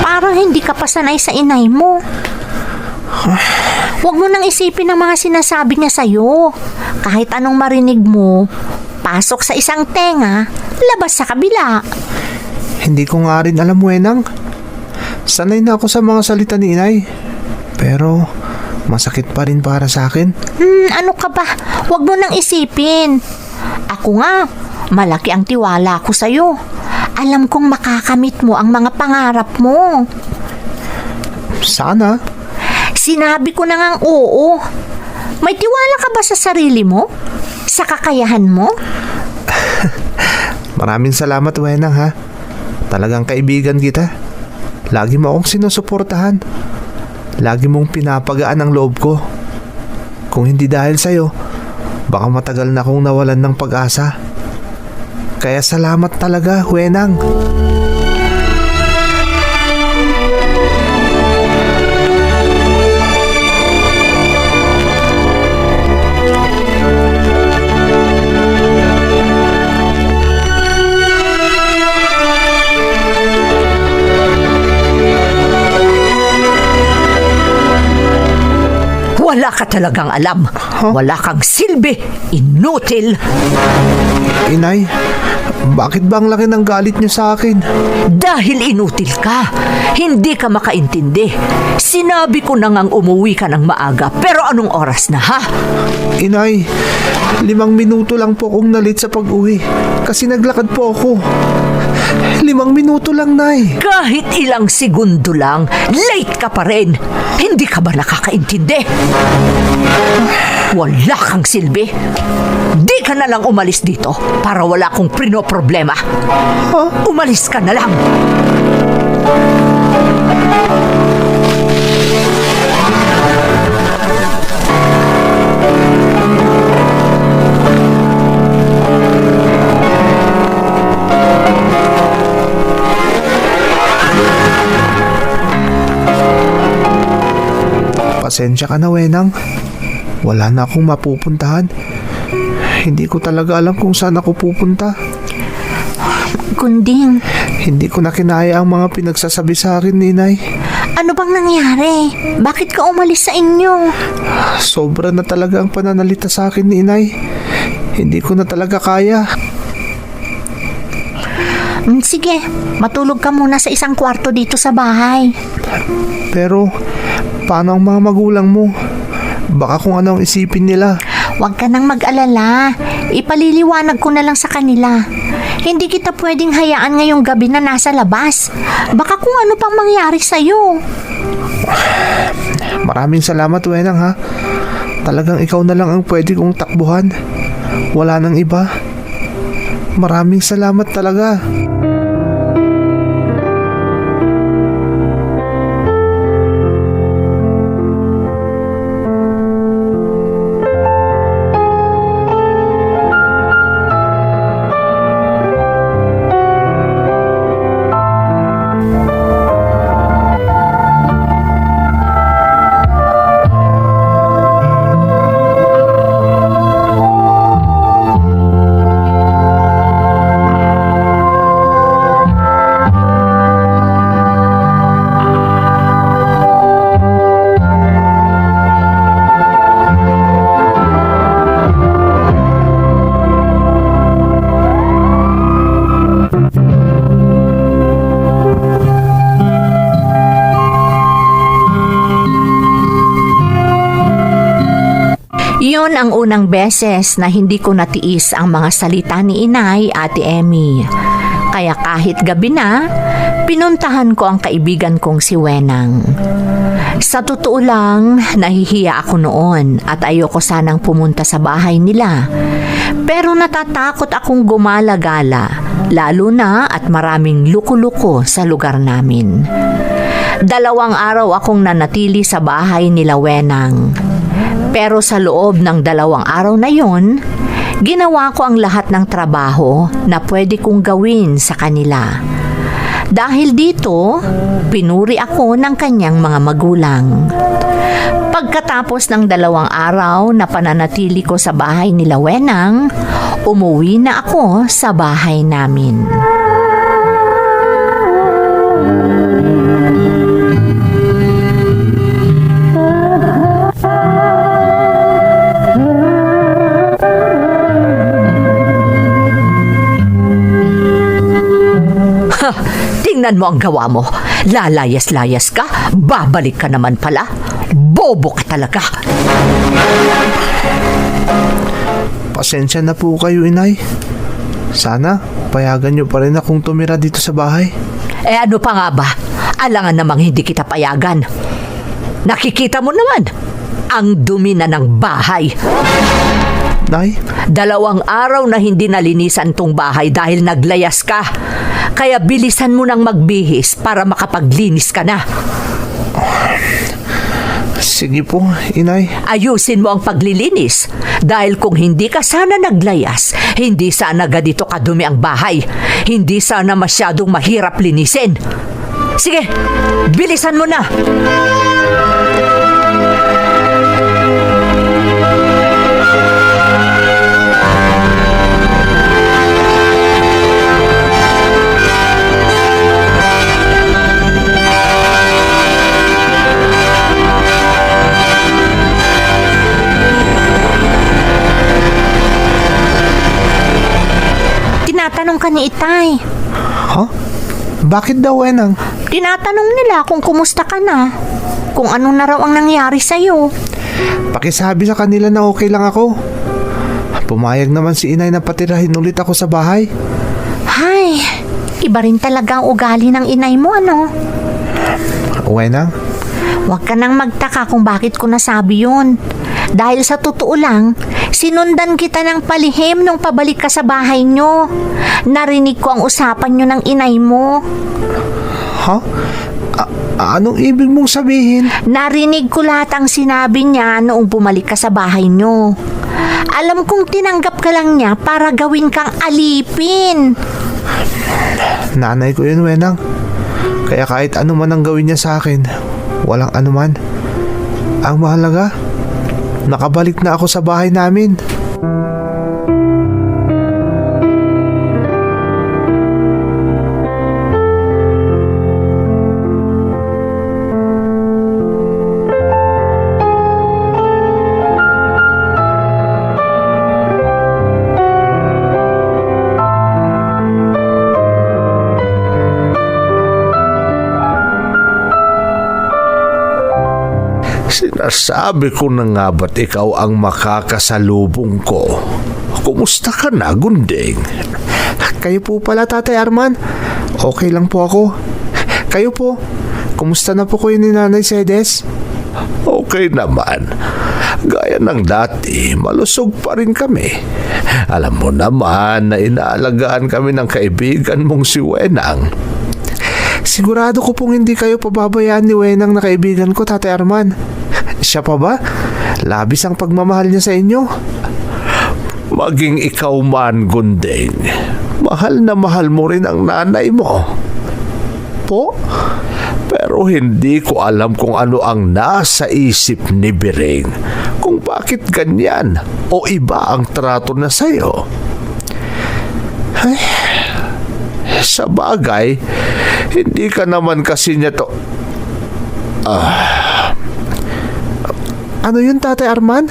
Parang hindi ka pa sanay sa inay mo. Huwag mo nang isipin ang mga sinasabi niya sa'yo. Kahit anong marinig mo, pasok sa isang tenga, labas sa kabila. Hindi ko nga rin alam, Wenang. Sanay na ako sa mga salita ni Inay. Pero masakit pa rin para sa akin. Ano ka ba? Huwag mo nang isipin. Ako nga, malaki ang tiwala ko sa'yo. Alam kong makakamit mo ang mga pangarap mo. Sana. Sinabi ko na ngang oo. May tiwala ka ba sa sarili mo? Sa kakayahan mo? Maraming salamat, Wenang, ha. Talagang kaibigan kita. Lagi mo akong sinusuportahan. Lagi mong pinapagaan ang loob ko. Kung hindi dahil sa'yo, baka matagal na akong nawalan ng pag-asa. Kaya salamat talaga, Wenang. Wala ka talagang alam. Wala kang silbi. Inutil. Inay, bakit ba ang laki ng galit niyo sa akin? Dahil inutil ka. Hindi ka makaintindi. Sinabi ko na ngang umuwi ka ng maaga. Pero anong oras na, ha? Inay, 5 minuto lang po akong nalit sa pag-uwi. Kasi naglakad po ako. 5 minuto lang, Nay. Kahit ilang segundo lang, late ka pa rin. Hindi ka ba nakakaintindi? Wala kang silbi. Di ka na lang umalis dito para wala kong prinoproblema. Umalis ka na lang. Pasensya ka na, Wenang. Wala na akong mapupuntahan. Hindi ko talaga alam kung saan ako pupunta. Kunding, Hindi ko na kinaya ang mga pinagsasabi sa akin ni Inay. ano bang nangyari? Bakit ka umalis sa inyo? Sobra na talaga ang pananalita sa akin ni Inay. Hindi ko na talaga kaya. Sige, matulog ka muna sa isang kwarto dito sa bahay. Pero, paano ang mga magulang mo? Baka kung ano ang isipin nila. Huwag ka nang mag-alala. Ipaliliwanag ko na lang sa kanila. Hindi kita pwedeng hayaan ngayong gabi na nasa labas. Baka kung ano pang mangyari sa'yo. Maraming salamat, Wenang, ha. Talagang ikaw na lang ang pwede kong takbuhan. Wala nang iba. Maraming salamat talaga. Iyon ang unang beses na hindi ko natiis ang mga salita ni Inay, Ate Emmy. Kaya kahit gabi na, pinuntahan ko ang kaibigan kong si Wenang. Sa totoo lang, nahihiya ako noon at ayoko sanang pumunta sa bahay nila. Pero natatakot akong gumala-gala, lalo na at maraming luko-luko sa lugar namin. 2 araw akong nanatili sa bahay nila Wenang. Pero sa loob ng 2 araw na yon, ginawa ko ang lahat ng trabaho na pwede kong gawin sa kanila. Dahil dito, pinuri ako ng kanyang mga magulang. Pagkatapos ng 2 araw na pananatili ko sa bahay nila Wenang, umuwi na ako sa bahay namin. Tingnan mo ang gawa mo. Lalayas-layas ka, babalik ka naman pala. Bobo ka talaga. Pasensya na po kayo, Inay. Sana payagan niyo pa rin akong tumira dito sa bahay. Ano pa nga ba? Alangan namang hindi kita payagan. Nakikita mo naman, ang dumi na ng bahay. Nay, 2 araw na hindi nalinisan tong bahay dahil naglayas ka. Kaya bilisan mo nang magbihis para makapaglinis ka na. sige po, Inay. Ayusin mo ang paglilinis dahil kung hindi ka sana naglayas, hindi sana ganito kadumi ang bahay. Hindi sana masyadong mahirap linisin. Sige, bilisan mo na. Tinatanong ka ni Itay. Ha? Bakit daw, Wenang? Tinatanong nila kung kumusta ka na. Kung ano na raw ang nangyari sa'yo. Pakisabi sa kanila na okay lang ako. Pumayag naman si Inay na patirahin ulit ako sa bahay. Hay, iba rin talaga ang ugali ng inay mo, ano? Wenang? Huwag ka nang magtaka kung bakit ko nasabi yun. Dahil sa totoo lang, sinundan kita ng palihim nung pabalik ka sa bahay nyo. Narinig ko ang usapan nyo ng inay mo. Ha? Anong ibig mong sabihin? Narinig ko lahat ang sinabi niya noong bumalik ka sa bahay nyo. Alam kong tinanggap ka lang niya para gawin kang alipin. Nanay ko yun, Wenang. Kaya kahit ano man ang gawin niya sa akin, walang anuman. Ang mahalaga, nakabalik na ako sa bahay namin. Sinasabi ko na nga ba't ikaw ang makakasalubong ko? Kumusta ka na, Gunding? Kayo po pala, Tatay Arman. Okay lang po ako. Kayo po, kumusta na po kayo ni Nanay Sedes? Okay naman. Gaya ng dati, malusog pa rin kami. Alam mo naman na inaalagaan kami ng kaibigan mong si Wenang. Sigurado ko pong hindi kayo pababayaan ni Wenang na kaibigan ko, Tatay Arman. Siya pa ba? Labis ang pagmamahal niya sa inyo. Maging ikaw man, Gunding, mahal na mahal mo rin ang nanay mo. Po? Pero hindi ko alam kung ano ang nasa isip ni Biring, kung bakit ganyan o iba ang trato na sa'yo. Ay, sa bagay, hindi ka naman kasi niya to... Ano yun, Tatay Arman?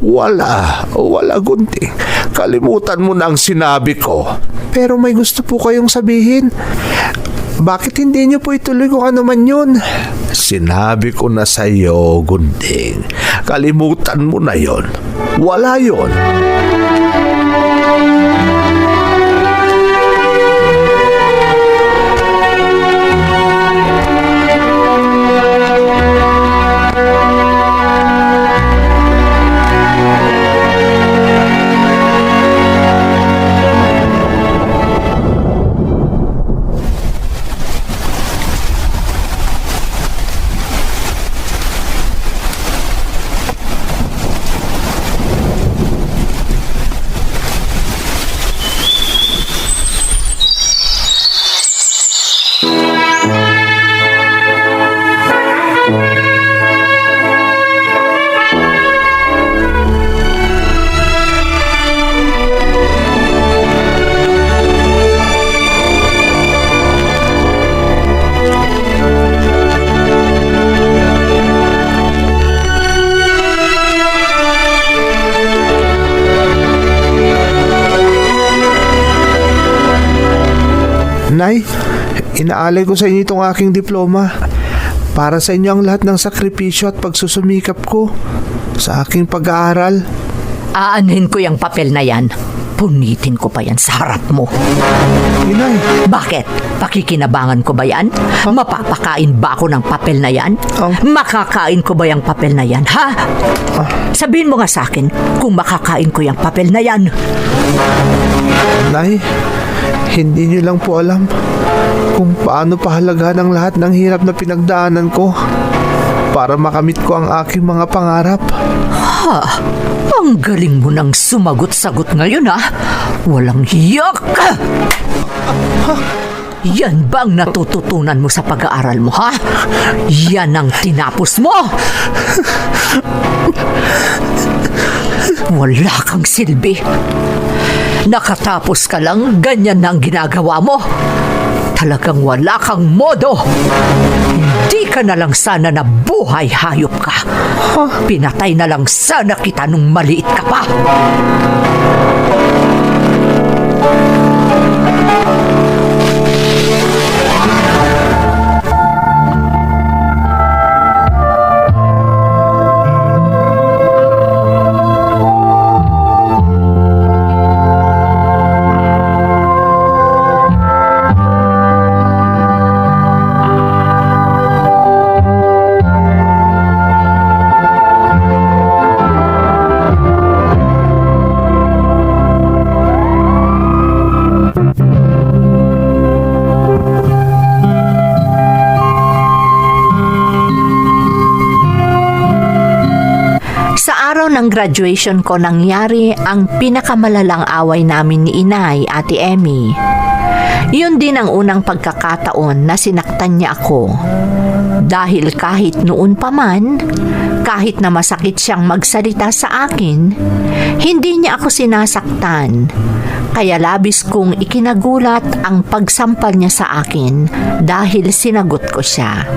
Wala, Gunting. Kalimutan mo na ang sinabi ko. Pero may gusto po kayong sabihin. Bakit hindi niyo po ituloy kung ano man yun? Sinabi ko na sa iyo, Gunting. Kalimutan mo na yon. Wala yon. Inaalay ko sa inyo itong aking diploma. Para sa inyo ang lahat ng sakripisyo at pagsusumikap ko sa aking pag-aaral. Aanhin ko yung papel na yan. Punitin ko pa yan sa harap mo. Inay, Bakit? Pakikinabangan ko ba yan? Mapapakain ba ako ng papel na yan? Makakain ko ba yung papel na yan, ha? Sabihin mo nga sa akin kung makakain ko yung papel na yan. Nay, hindi niyo lang po alam kung paano pahalagahan ang lahat ng hirap na pinagdaanan ko para makamit ko ang aking mga pangarap. Ang galing mo nang sumagot-sagot ngayon, ha? Walang hiyak! Yan ba ang natututunan mo sa pag-aaral mo, ha? Yan ang tinapos mo! Wala kang silbi. Nakatapos ka lang, ganyan na ang ginagawa mo. Talagang wala kang modo. Hindi ka na lang sana na buhay hayop ka. Pinatay na lang sana kita nung maliit ka pa. Ng graduation ko nangyari ang pinakamalalang away namin ni Inay, Ate Emmy. Yun din ang unang pagkakataon na sinaktan niya ako. Dahil kahit noon pa man, kahit na masakit siyang magsalita sa akin, hindi niya ako sinasaktan. Kaya labis kong ikinagulat ang pagsampal niya sa akin dahil sinagot ko siya.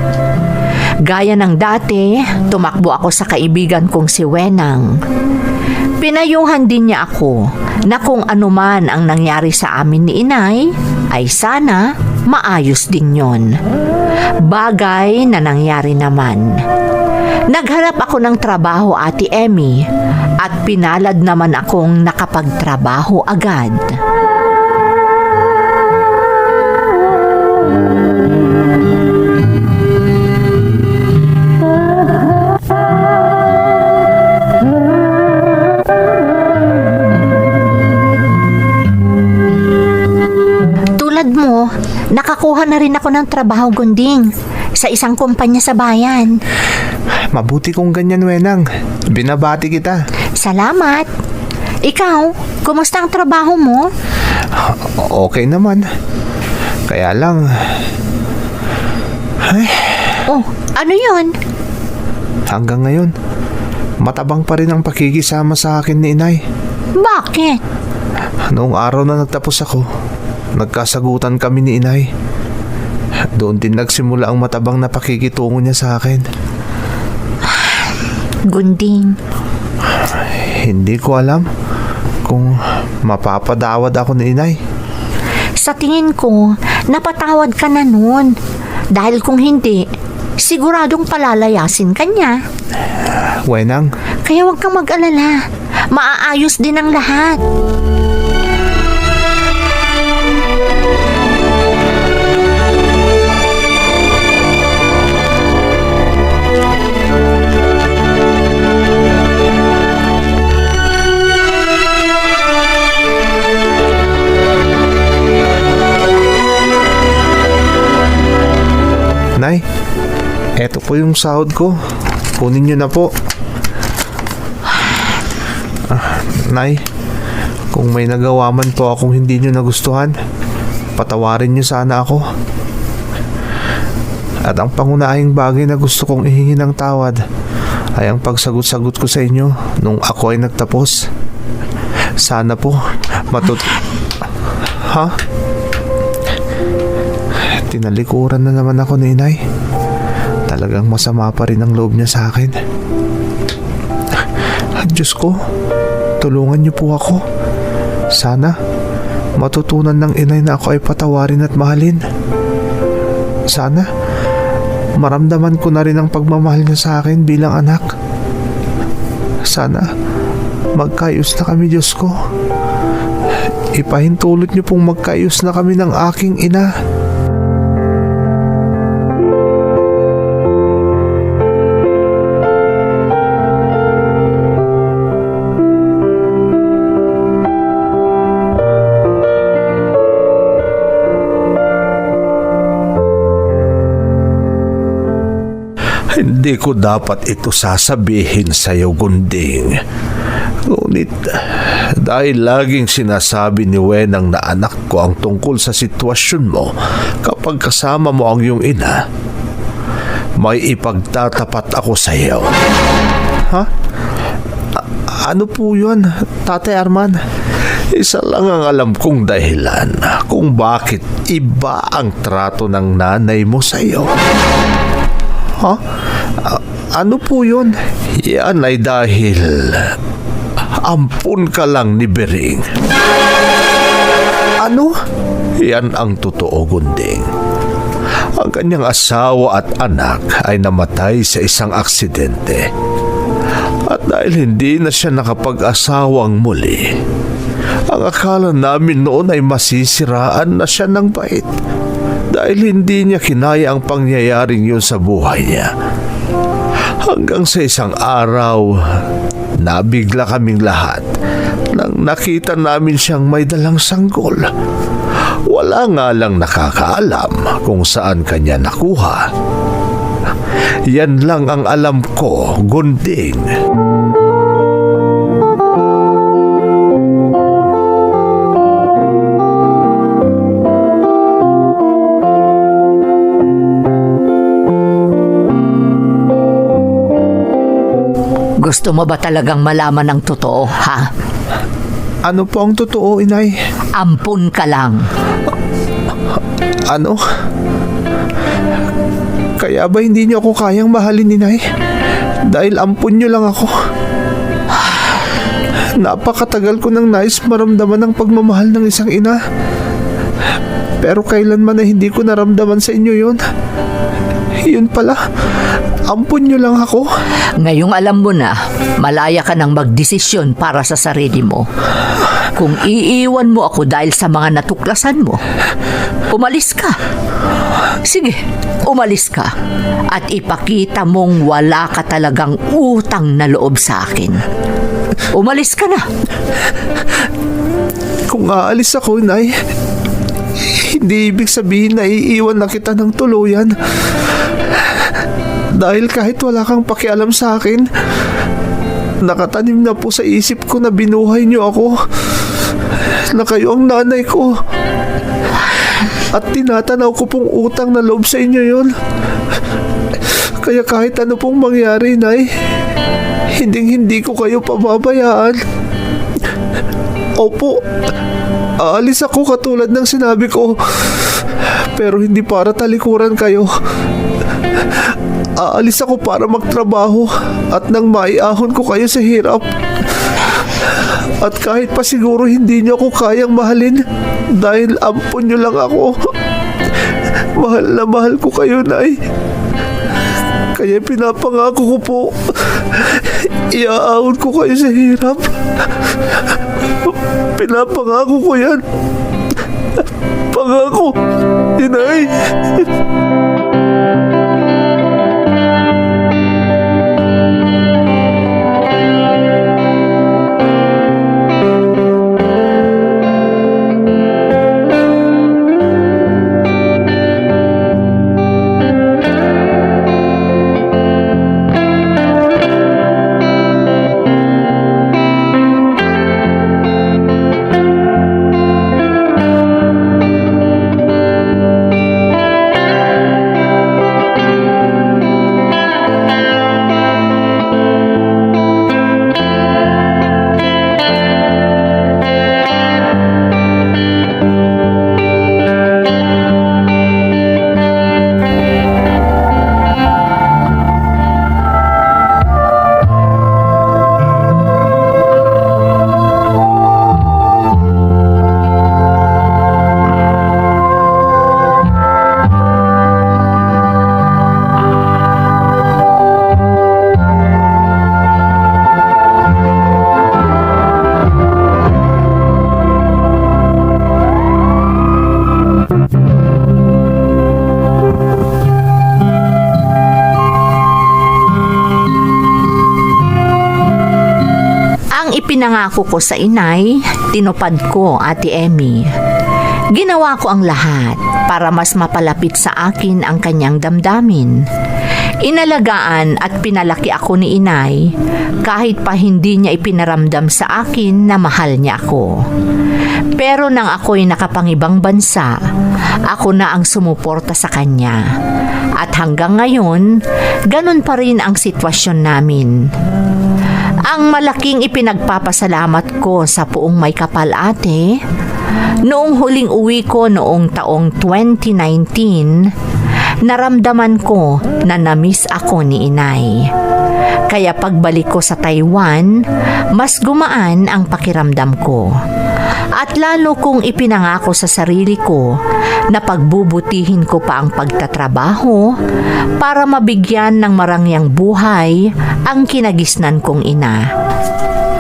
Gaya ng dati, tumakbo ako sa kaibigan kong si Wenang. Pinayuhan din niya ako na kung anuman ang nangyari sa amin ni Inay, ay sana maayos din yon. Bagay na nangyari naman. Naghanap ako ng trabaho, Ate Emmy, at pinalad naman akong nakapagtrabaho agad. Mo, nakakuha na rin ako ng trabaho, Gunding, sa isang kumpanya sa bayan. Mabuti kung ganyan, Wenang. Binabati kita. Salamat. Ikaw, kumusta ang trabaho mo? Okay naman. Kaya lang... Oh, ano yun? Hanggang ngayon, matabang pa rin ang pakikisama sa akin ni Inay. Bakit? Noong araw na nagtapos ako, nagkasagutan kami ni Inay. Doon din nagsimula ang matabang na pakikitungo niya sa akin. Gunding. Hindi ko alam kung mapapadawad ako ni Inay. Sa tingin ko, napatawad ka na noon. Dahil kung hindi, siguradong palalayasin ka niya. Wenang, kaya huwag kang mag-alala. Maaayos din ang lahat. Nay, eto po yung sahod ko. Kunin niyo na po. Nay, kung may nagawa man po akong hindi niyo nagustuhan, patawarin niyo sana ako. At ang pangunahing bagay na gusto kong ihingi ng tawad ay ang pagsagot-sagot ko sa inyo nung ako ay nagtapos. Sana po Ha? Tinalikuran na naman ako ni Inay. Talagang masama pa rin ang loob niya sa akin. Diyos ko, tulungan niyo po ako. Sana matutunan ng Inay na ako ay patawarin at mahalin. Sana maramdaman ko na rin ang pagmamahal niya sa akin bilang anak. Sana magkaayos na kami, Diyos ko. Ipahintulot niyo pong magkaayos na kami ng aking ina. Hindi ko dapat ito sasabihin sa iyo, Gunding. Ngunit dahil laging sinasabi ni Wenang na anak ko ang tungkol sa sitwasyon mo kapag kasama mo ang iyong ina, may ipagtatapat ako sa iyo. Ha? Ano po yun, Tatay Arman? Isa lang ang alam kong dahilan kung bakit iba ang trato ng nanay mo sa iyo. Ha? Ano po yun? Yan ay dahil ampun ka lang ni Bering. Ano? Yan ang totoo, Gunding. Ang kanyang asawa at anak ay namatay sa isang aksidente. At dahil hindi na siya nakapag-asawang muli, ang akala namin noon ay masisiraan na siya ng bait. Dahil hindi niya kinaya ang pangyayaring yun sa buhay niya. Hanggang sa isang araw, nabigla kaming lahat nang nakita namin siyang may dalang sanggol. Wala nga lang nakakaalam kung saan kanya nakuha. Yan lang ang alam ko, Gunding. Gusto mo ba talagang malaman ang totoo, ha? Ano po ang totoo, Inay? Ampun ka lang. Ano? Kaya ba hindi niyo ako kayang mahalin, Inay? Dahil ampun niyo lang ako. Napakatagal ko nang nais maramdaman ang pagmamahal ng isang ina. Pero kailanman na hindi ko naramdaman sa inyo yun. Yun pala, ampun niyo lang ako. Ngayong alam mo na, malaya ka nang magdesisyon para sa sarili mo. Kung iiwan mo ako dahil sa mga natuklasan mo, umalis ka. Sige, umalis ka. At ipakita mong wala ka talagang utang na loob sa akin. Umalis ka na. Kung aalis ako, Nay, hindi ibig sabihin na iiwan na kita ng tuluyan. Dahil kahit wala kang pakialam sa akin, nakatanim na po sa isip ko na binuhay niyo ako, na kayo ang nanay ko. At tinatanaw ko pong utang na loob sa inyo yon. Kaya kahit ano pong mangyari, Nay, hindi ko kayo pababayaan. Opo, aalis ako katulad ng sinabi ko, pero hindi para talikuran kayo. Aalis ako para magtrabaho at nang maiahon ko kayo sa hirap. At kahit pa siguro hindi niyo ako kayang mahalin dahil ampun niyo lang ako, mahal na mahal ko kayo, Nay. Kaya pinapangako ko po, iaahon ko kayo sa hirap. Pinapangako ko yan. Pangako, Inay. ipinangako ko sa inay, tinupad ko, Ate Emmy. Ginawa ko ang lahat para mas mapalapit sa akin ang kanyang damdamin. Inalagaan at pinalaki ako ni inay kahit pa hindi niya ipinaramdam sa akin na mahal niya ako. Pero nang ako'y nakapangibang bansa, ako na ang sumuporta sa kanya. At hanggang ngayon, ganun pa rin ang sitwasyon namin. Ang malaking ipinagpapasalamat ko sa Puong May Kapal, ate, noong huling uwi ko noong taong 2019, naramdaman ko na namiss ako ni inay. Kaya pagbalik ko sa Taiwan, mas gumaan ang pakiramdam ko. At lalo kong ipinangako sa sarili ko na pagbubutihin ko pa ang pagtatrabaho para mabigyan ng marangyang buhay ang kinagisnan kong ina.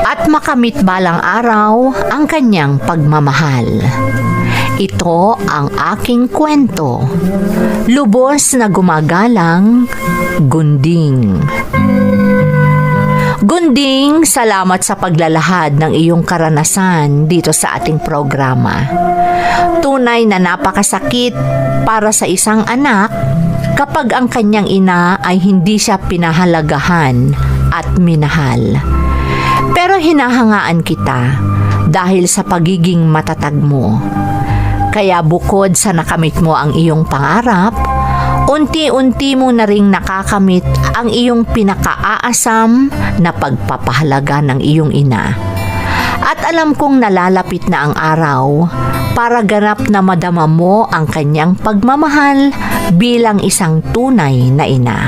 At makamit balang araw ang kanyang pagmamahal. Ito ang aking kwento. Lubos na gumagalang, Gunding. Gunding, salamat sa paglalahad ng iyong karanasan dito sa ating programa. Tunay na napakasakit para sa isang anak kapag ang kanyang ina ay hindi siya pinahalagahan at minahal. Pero hinahangaan kita dahil sa pagiging matatag mo. Kaya bukod sa nakamit mo ang iyong pangarap, unti-unti mo na ring nakakamit ang iyong pinakaaasam na pagpapahalaga ng iyong ina. At alam kong nalalapit na ang araw para ganap na madama mo ang kanyang pagmamahal bilang isang tunay na ina.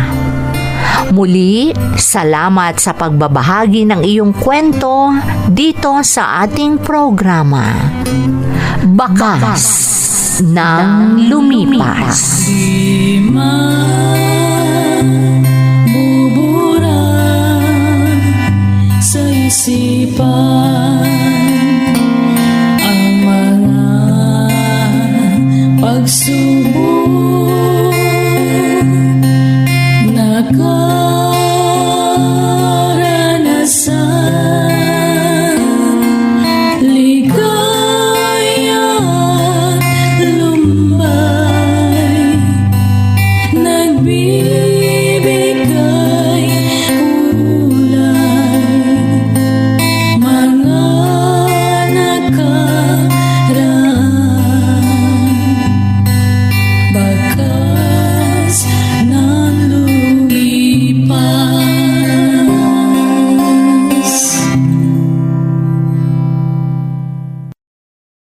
Muli, salamat sa pagbabahagi ng iyong kwento dito sa ating programa. Bakas ng lumipas. Di man bubura sa isipan.